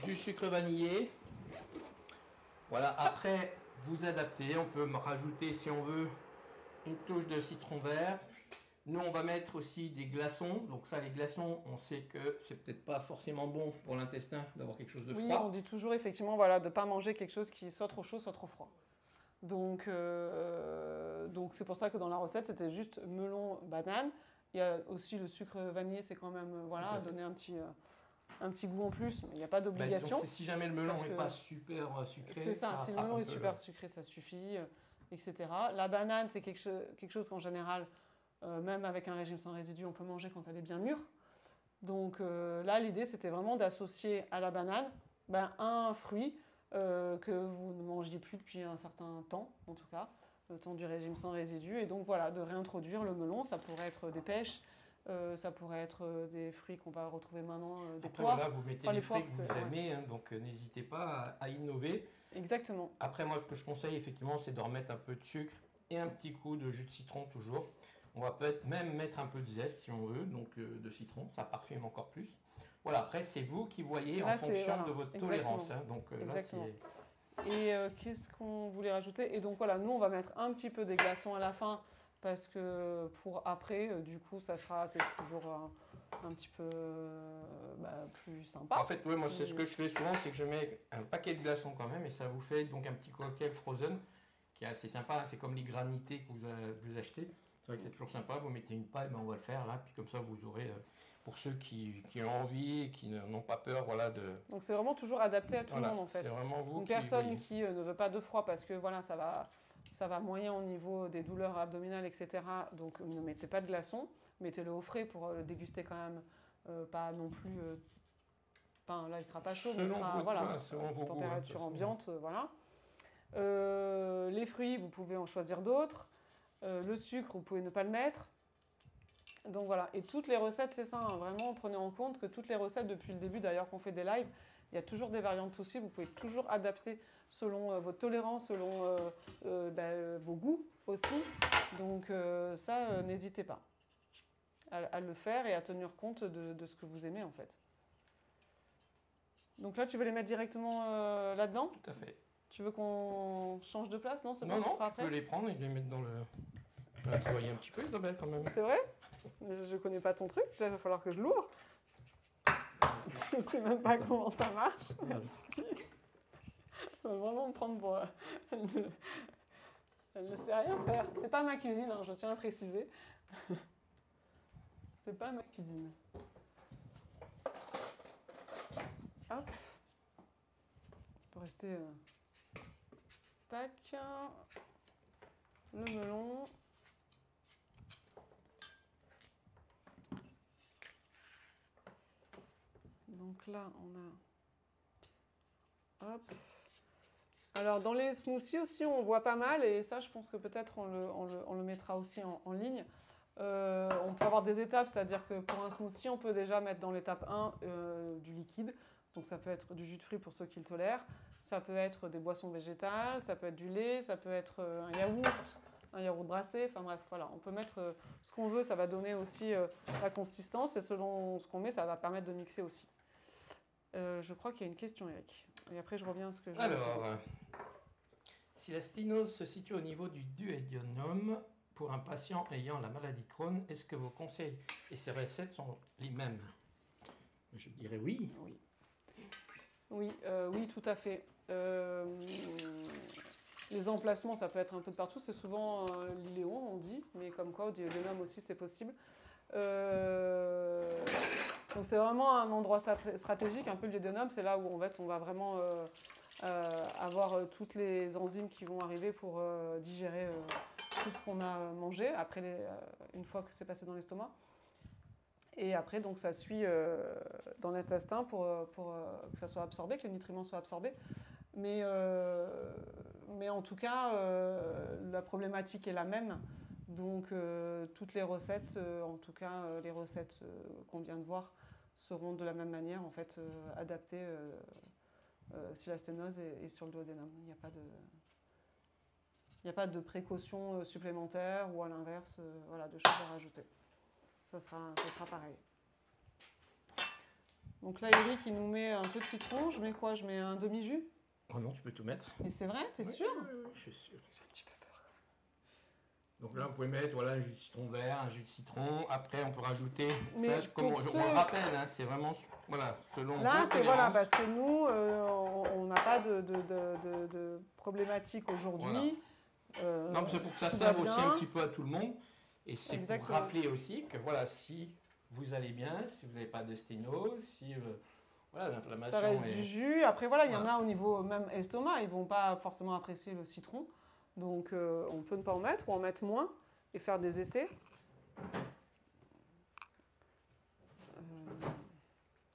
du sucre vanillé. Voilà, après vous adaptez, on peut rajouter si on veut une touche de citron vert. Nous on va mettre aussi des glaçons, donc ça les glaçons on sait que c'est peut-être pas forcément bon pour l'intestin d'avoir quelque chose de Oui, froid. on dit toujours effectivement voilà, de ne pas manger quelque chose qui soit trop chaud, soit trop froid. Donc c'est pour ça que dans la recette, c'était juste melon, banane. Il y a aussi le sucre vanillé, c'est quand même voilà, donner un petit goût en plus, mais il n'y a pas d'obligation. Donc, si jamais le melon Parce n'est que pas super sucré, c'est ça, si le melon est super sucré, ça suffit, etc. La banane, c'est quelque chose qu'en général, même avec un régime sans résidus, on peut manger quand elle est bien mûre. Donc là, l'idée, c'était vraiment d'associer à la banane un fruit que vous ne mangiez plus depuis un certain temps, en tout cas, le temps du régime sans résidus. Et donc voilà, de réintroduire le melon, ça pourrait être des pêches, ça pourrait être des fruits qu'on va retrouver maintenant, des Après, poires. voilà, vous mettez Enfin, les les poires, fruits que vous c'est- aimez, hein, donc n'hésitez pas à innover. Exactement. Après, moi, ce que je conseille, effectivement, c'est de remettre un peu de sucre et un petit coup de jus de citron toujours. On va peut-être même mettre un peu de zeste si on veut, donc de citron, ça parfume encore plus. Voilà, après, c'est vous qui voyez Là, en fonction voilà, de votre exactement. tolérance. Hein, donc là, Exactement. c'est... Et qu'est-ce qu'on voulait rajouter? Et donc voilà, nous on va mettre un petit peu des glaçons à la fin parce que pour après, du coup, c'est toujours un petit peu plus sympa. En fait, oui, moi, c'est ce que je fais souvent, c'est que je mets un paquet de glaçons quand même, et ça vous fait donc un petit cocktail frozen qui est assez sympa. C'est comme les granités que vous achetez. C'est vrai que c'est toujours sympa. Vous mettez une paille, on va le faire là, puis comme ça, vous aurez, pour ceux qui ont envie et qui n'ont pas peur, voilà, de... Donc c'est vraiment toujours adapté à tout le monde en fait. C'est vraiment vous Une qui personne voyez. qui ne veut pas de froid parce que voilà, ça va moyen au niveau des douleurs abdominales, etc. Donc ne mettez pas de glaçons, mettez-le au frais pour le déguster quand même, pas non plus. Enfin, là, il sera pas chaud, mais il Selon sera vos- voilà, voilà, selon vos goûts, température hein, de toute façon. ambiante, voilà. Les fruits, vous pouvez en choisir d'autres. Le sucre, vous pouvez ne pas le mettre. Donc voilà, et toutes les recettes, c'est ça, hein, vraiment, prenez en compte que toutes les recettes, depuis le début d'ailleurs qu'on fait des lives, il y a toujours des variantes possibles, vous pouvez toujours adapter selon votre tolérance, selon vos goûts aussi. Donc ça, n'hésitez pas à le faire et à tenir compte de ce que vous aimez en fait. Donc là, tu veux les mettre directement là-dedans? Tout à fait. Tu veux qu'on change de place? Non, c'est bon, Non, tu non, feras tu après. peux les prendre et les mettre dans le... On va travailler un petit peu, Isabelle, quand même. C'est vrai? Je connais pas ton truc, il va falloir que je l'ouvre. Je sais même pas comment ça marche. Voilà. Je vais vraiment me prendre pour... Elle ne sait rien faire. C'est pas ma cuisine, hein, je tiens à préciser. C'est pas ma cuisine. Hop. On peut rester... Tac. Le melon. Donc là, on a... Hop. Alors, dans les smoothies aussi, on voit pas mal, et ça, je pense que peut-être on le mettra aussi en ligne. On peut avoir des étapes, c'est-à-dire que pour un smoothie, on peut déjà mettre dans l'étape 1 du liquide. Donc, ça peut être du jus de fruits pour ceux qui le tolèrent. Ça peut être des boissons végétales, ça peut être du lait, ça peut être un yaourt brassé. Enfin bref, voilà, on peut mettre ce qu'on veut. Ça va donner aussi la consistance, et selon ce qu'on met, ça va permettre de mixer aussi. Je crois qu'il y a une question, Eric. Et après, je reviens à ce que je disais. Alors, si la sténose se situe au niveau du duodénum pour un patient ayant la maladie Crohn, est-ce que vos conseils et ces recettes sont les mêmes? Je dirais oui. Oui, tout à fait. Les emplacements, ça peut être un peu de partout. C'est souvent l'iléon, on dit, mais comme quoi, au duodénum aussi, c'est possible. Donc c'est vraiment un endroit stratégique, un peu le duodénum, c'est là où en fait, on va vraiment avoir toutes les enzymes qui vont arriver pour digérer tout ce qu'on a mangé après une fois que c'est passé dans l'estomac. Et après, donc, ça suit dans l'intestin pour que ça soit absorbé, que les nutriments soient absorbés. Mais en tout cas, la problématique est la même. Donc, toutes les recettes, en tout cas les recettes qu'on vient de voir, seront de la même manière, en fait, adaptées si la sténose est sur le duodénum. Il n'y a pas de précautions supplémentaires ou à l'inverse, voilà, de choses à rajouter. Ça sera pareil. Donc là, Eric, il nous met un peu de citron. Je mets quoi? Je mets un demi-jus? Oh non, tu peux tout mettre. Mais c'est vrai, t'es sûr? Oui, je suis sûr. J'ai un petit peu peur. Donc là, vous pouvez mettre voilà, un jus de citron vert, un jus de citron. Après, on peut rajouter... Mais ça, on le rappelle, hein, c'est vraiment voilà, selon... Là, c'est voilà, parce que nous, on n'a pas de problématique aujourd'hui. Voilà. Non, c'est pour que ça serve aussi un petit peu à tout le monde. Et c'est pour rappeler aussi que voilà, si vous allez bien, si vous n'avez pas de sténose, si voilà, l'inflammation ça reste du jus. Après, voilà, il y en a au niveau même estomac, ils ne vont pas forcément apprécier le citron. Donc, on peut ne pas en mettre ou en mettre moins et faire des essais.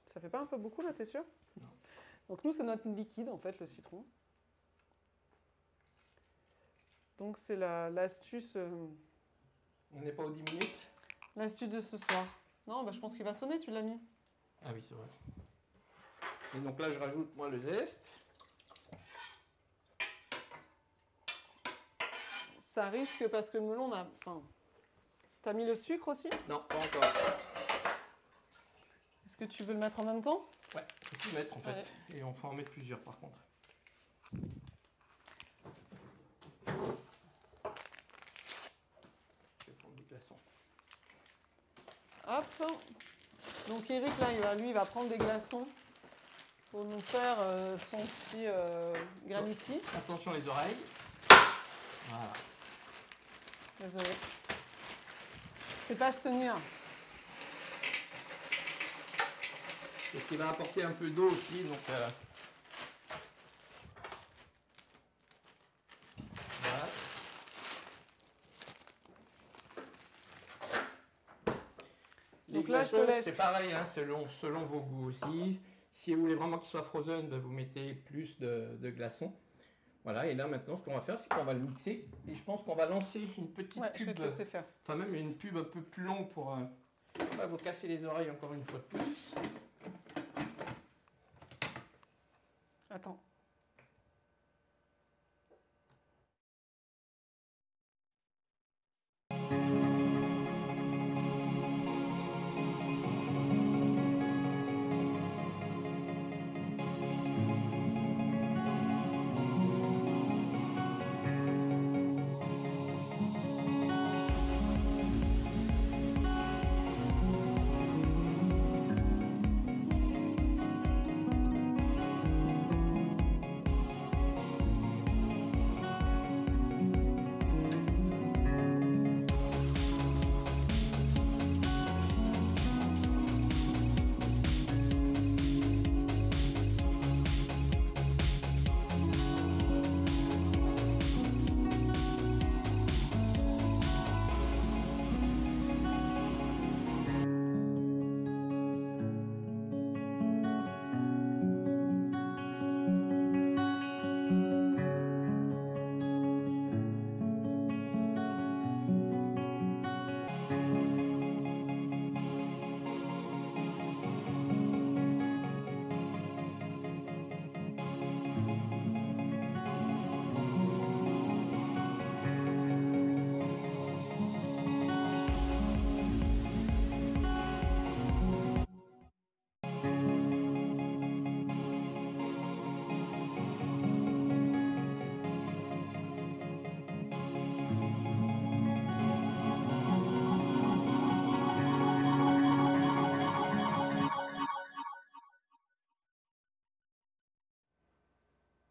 Ça fait pas un peu beaucoup, là, t'es sûr? Non. Donc, nous, c'est notre liquide, en fait, le citron. Donc, c'est l'astuce... On n'est pas aux 10 minutes? L'astuce de ce soir. Non, bah, je pense qu'il va sonner, tu l'as mis. Ah oui, c'est vrai. Et donc là, je rajoute, moi, le zeste. Ça risque, parce que le melon, t'as mis le sucre aussi? Non, pas encore. Est-ce que tu veux le mettre en même temps? Ouais, il faut tout mettre, en fait. Ouais. Et on faut en mettre plusieurs, par contre. Hop. Donc Eric, là, il va prendre des glaçons pour nous faire son petit graniti. Attention les oreilles. Voilà. Désolée. C'est pas se tenir. Et ce qui va apporter un peu d'eau aussi, donc... Voilà. Donc là, je te laisse. C'est pareil, hein, selon vos goûts aussi. Si vous voulez vraiment qu'il soit frozen, vous mettez plus de glaçons. Voilà, et là maintenant, ce qu'on va faire, c'est qu'on va le mixer. Et je pense qu'on va lancer une petite pub. Je vais te laisser faire. Enfin, même une pub un peu plus longue pour pas vous casser les oreilles encore une fois de plus. Attends.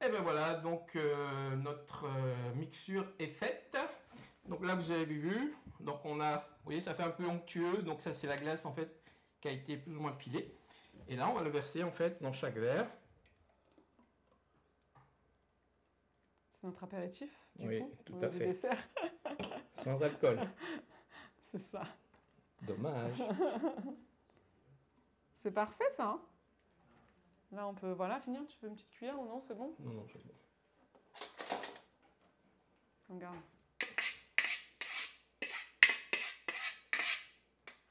Et ben voilà, donc notre mixture est faite. Donc là, vous avez vu, donc on a, vous voyez, ça fait un peu onctueux. Donc ça, c'est la glace en fait qui a été plus ou moins pilée. Et là, on va le verser en fait dans chaque verre. C'est notre apéritif, du Oui, coup, tout au à lieu du fait. dessert. Sans alcool. C'est ça. Dommage. C'est parfait, ça. Hein. Là, on peut, voilà, finir. Tu veux une petite cuillère ou non? C'est bon? Non, non, c'est bon. Regarde.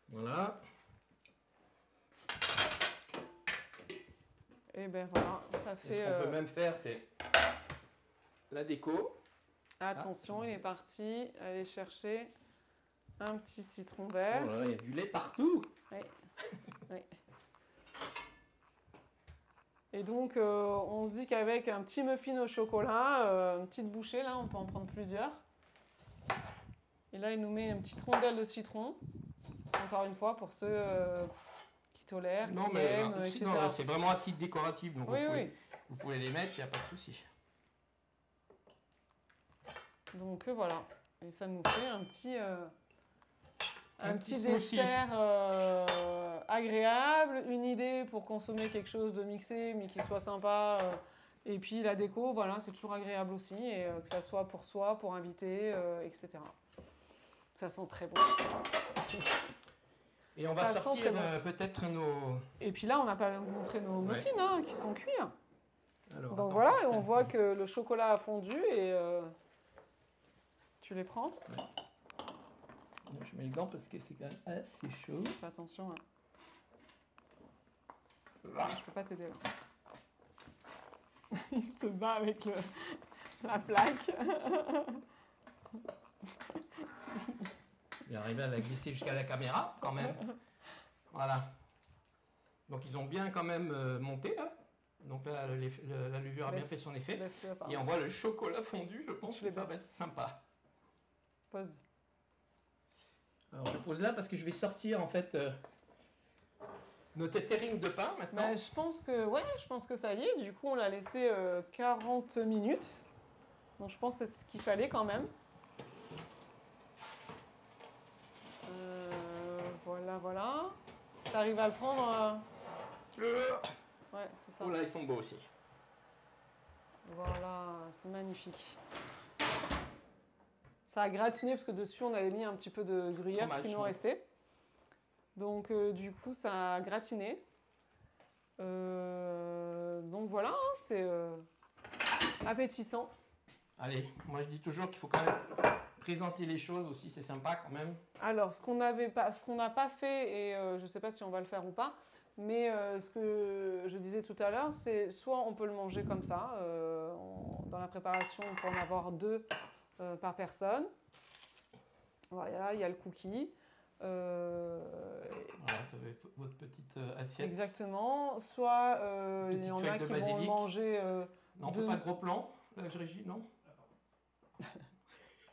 Voilà. Et ben voilà, ça Et fait... ce qu'on peut même faire, c'est la déco. Attention, il est parti. Aller chercher un petit citron Oh vert. là là, il y a du lait partout. Oui. Oui. Et donc, on se dit qu'avec un petit muffin au chocolat, une petite bouchée, là, on peut en prendre plusieurs. Et là, il nous met une petite rondelle de citron. Encore une fois, pour ceux qui tolèrent, Non, qui mais aiment, ici, etc. non, c'est vraiment à titre décoratif. Donc Oui, vous pouvez les mettre, il n'y a pas de souci. Donc voilà. Et ça nous fait un petit petit dessert agréable, une idée pour consommer quelque chose de mixé mais qui soit sympa. Et puis la déco, voilà, c'est toujours agréable aussi, et que ça soit pour soi, pour inviter, etc. Ça sent très bon. Et on va Ça sent sortir très peut-être nos... Et puis là, on n'a pas montré nos muffins hein, qui sont cuits. Alors, Donc attends, voilà, je et on fais- voit que le chocolat a fondu et tu les prends. Je mets le gant parce que c'est quand même assez chaud. Fais attention. Hein. Ah. Je peux pas t'aider là. Il se bat avec la plaque. Il est arrivé à la glisser jusqu'à la caméra quand même. Voilà. Donc ils ont bien quand même monté là. Donc là, la levure a bien fait son effet. Laisse-le, pardon. Et on voit le chocolat fondu, je pense Je que les ça va baisse. être sympa. Pose. Alors je pose là parce que je vais sortir en fait notre terrine de pain maintenant. Bah, je pense que ça y est. Du coup, on l'a laissé 40 minutes. Donc je pense que c'est ce qu'il fallait quand même. Voilà. T'arrives à le prendre Ouais, c'est ça. Oh là, ils sont beaux aussi. Voilà, c'est magnifique. Ça a gratiné parce que dessus on avait mis un petit peu de gruyère, ce qui nous ouais. restait. Donc du coup ça a gratiné. Donc voilà, hein, c'est appétissant. Allez, moi je dis toujours qu'il faut quand même présenter les choses aussi, c'est sympa quand même. Alors ce qu'on n'a pas fait, et je ne sais pas si on va le faire ou pas, mais ce que je disais tout à l'heure, c'est soit on peut le manger comme ça, dans la préparation on peut en avoir 2 par personne. Voilà, il y a le cookie. Voilà, ça va être votre petite assiette. Exactement. Soit il y en a feuille de qui vont le basilic. manger. Non, on fait pas de gros plan, Régie, non?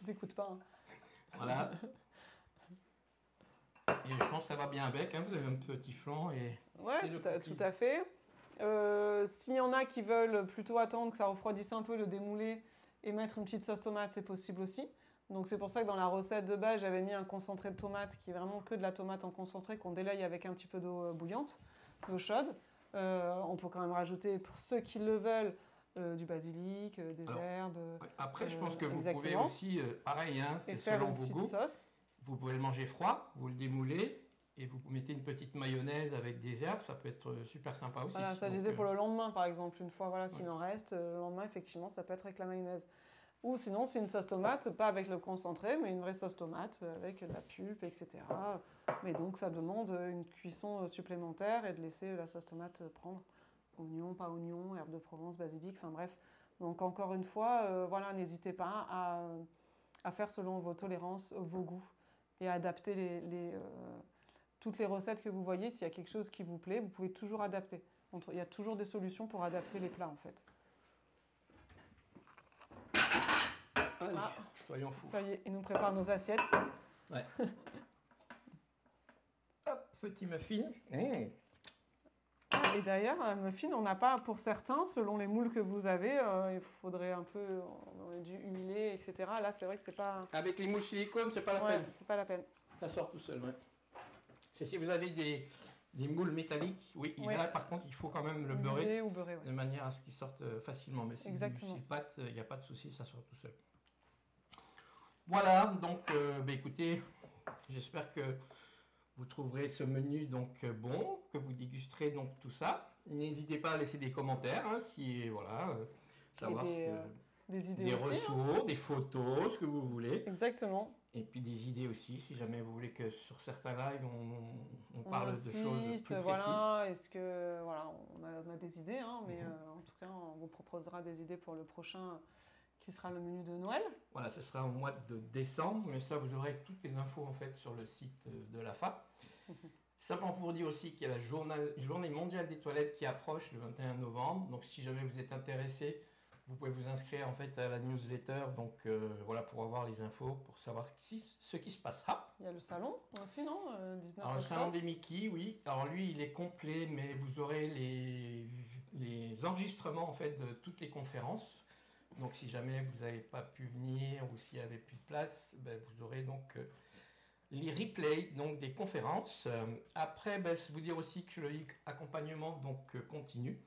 Ils n'écoutent pas. Hein. Voilà. Et je pense que ça va bien avec, hein, vous avez un petit flanc et... Ouais, Et le tout à fait. S'il y en a qui veulent plutôt attendre que ça refroidisse un peu, le démouler et mettre une petite sauce tomate, c'est possible aussi. Donc c'est pour ça que dans la recette de base, j'avais mis un concentré de tomate qui est vraiment que de la tomate en concentré qu'on délaye avec un petit peu d'eau bouillante, d'eau chaude. On peut quand même rajouter, pour ceux qui le veulent, du basilic, des herbes. Ouais, après, je pense que vous exactement. pouvez aussi, pareil, hein, Et c'est faire selon une vos petite goûts, sauce. vous pouvez le manger froid, vous le démoulez et vous mettez une petite mayonnaise avec des herbes, ça peut être super sympa aussi. Voilà, ça je Donc, disais pour le lendemain par exemple, une fois, voilà, s'il ouais. en reste, le lendemain effectivement ça peut être avec la mayonnaise. Ou sinon c'est une sauce tomate, pas avec le concentré, mais une vraie sauce tomate avec de la pulpe, etc. Mais donc ça demande une cuisson supplémentaire et de laisser la sauce tomate prendre. Oignon, pas oignon, herbe de Provence, basilic, enfin bref. Donc encore une fois, voilà, n'hésitez pas à faire selon vos tolérances, vos goûts et à adapter toutes les recettes que vous voyez. S'il y a quelque chose qui vous plaît, vous pouvez toujours adapter. Il y a toujours des solutions pour adapter les plats en fait. Allez, Ah, soyons fous. ça y est, il nous prépare nos assiettes. Ouais. Hop, petit muffin. Mmh. Ah, Et d'ailleurs, muffin, on n'a pas, pour certains, selon les moules que vous avez, il faudrait un peu, on aurait dû huiler, etc. Là, c'est vrai que c'est pas... Avec les moules silicone, c'est pas la Ouais, peine. c'est pas la peine. Ça sort tout seul, ouais. C'est si vous avez des moules métalliques, oui. Ouais. Là, par contre, il faut quand même le beurrer Huiler ou beurrer, ouais. de manière à ce qu'il sorte facilement. Mais si Exactement. c'est pâte, il n'y a pas de souci, ça sort tout seul. Voilà, donc, écoutez, j'espère que vous trouverez ce menu donc bon, que vous dégusterez donc tout ça. N'hésitez pas à laisser des commentaires, hein, si voilà, savoir des idées des aussi, retours, des photos, ce que vous voulez. Exactement. Et puis des idées aussi, si jamais vous voulez que sur certains lives on parle insiste, de choses plus précises. voilà, est-ce que voilà, on a des idées, hein, mais en tout cas, on vous proposera des idées pour le prochain qui sera le menu de Noël. Voilà, ce sera au mois de décembre, mais ça vous aurez toutes les infos en fait sur le site de l'AFA. Simplement pour vous dire aussi qu'il y a la journée mondiale des toilettes qui approche le 21 novembre. Donc si jamais vous êtes intéressé, vous pouvez vous inscrire en fait à la newsletter, donc voilà, pour avoir les infos, pour savoir ce qui se passera. Il y a le salon aussi, non 19 Alors le octobre. salon des Mickey, oui. Alors lui, il est complet, mais vous aurez les enregistrements en fait de toutes les conférences. Donc si jamais vous n'avez pas pu venir ou s'il n'y avait plus de place, ben, vous aurez donc les replays donc, des conférences. Après, ben, vous dire aussi que le accompagnement donc, continue.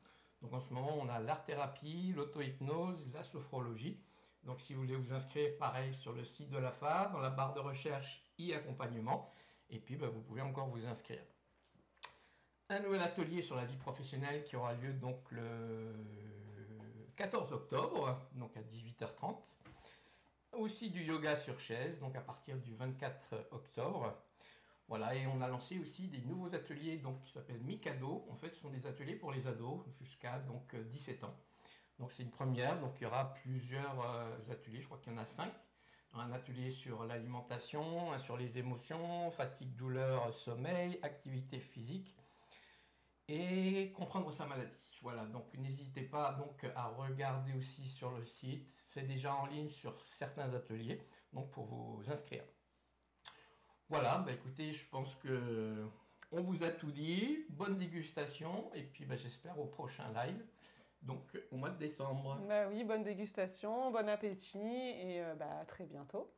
Donc en ce moment, on a l'art-thérapie, l'auto-hypnose, la sophrologie. Donc si vous voulez vous inscrire, pareil, sur le site de l'AFA, dans la barre de recherche e-accompagnement. Et puis, ben, vous pouvez encore vous inscrire. Un nouvel atelier sur la vie professionnelle qui aura lieu donc le 14 octobre, donc à 18h30. Aussi du yoga sur chaise, donc à partir du 24 octobre. Voilà, et on a lancé aussi des nouveaux ateliers donc, qui s'appellent Mikado. En fait, ce sont des ateliers pour les ados jusqu'à donc 17 ans. Donc c'est une première, donc il y aura plusieurs ateliers, je crois qu'il y en a 5. Un atelier sur l'alimentation, un sur les émotions, fatigue, douleur, sommeil, activité physique et comprendre sa maladie. Voilà, donc n'hésitez pas donc à regarder aussi sur le site. C'est déjà en ligne sur certains ateliers, donc pour vous inscrire. Voilà, bah écoutez, je pense que on vous a tout dit. Bonne dégustation et puis bah, j'espère au prochain live, donc au mois de décembre. Bah oui, bonne dégustation, bon appétit et bah, à très bientôt.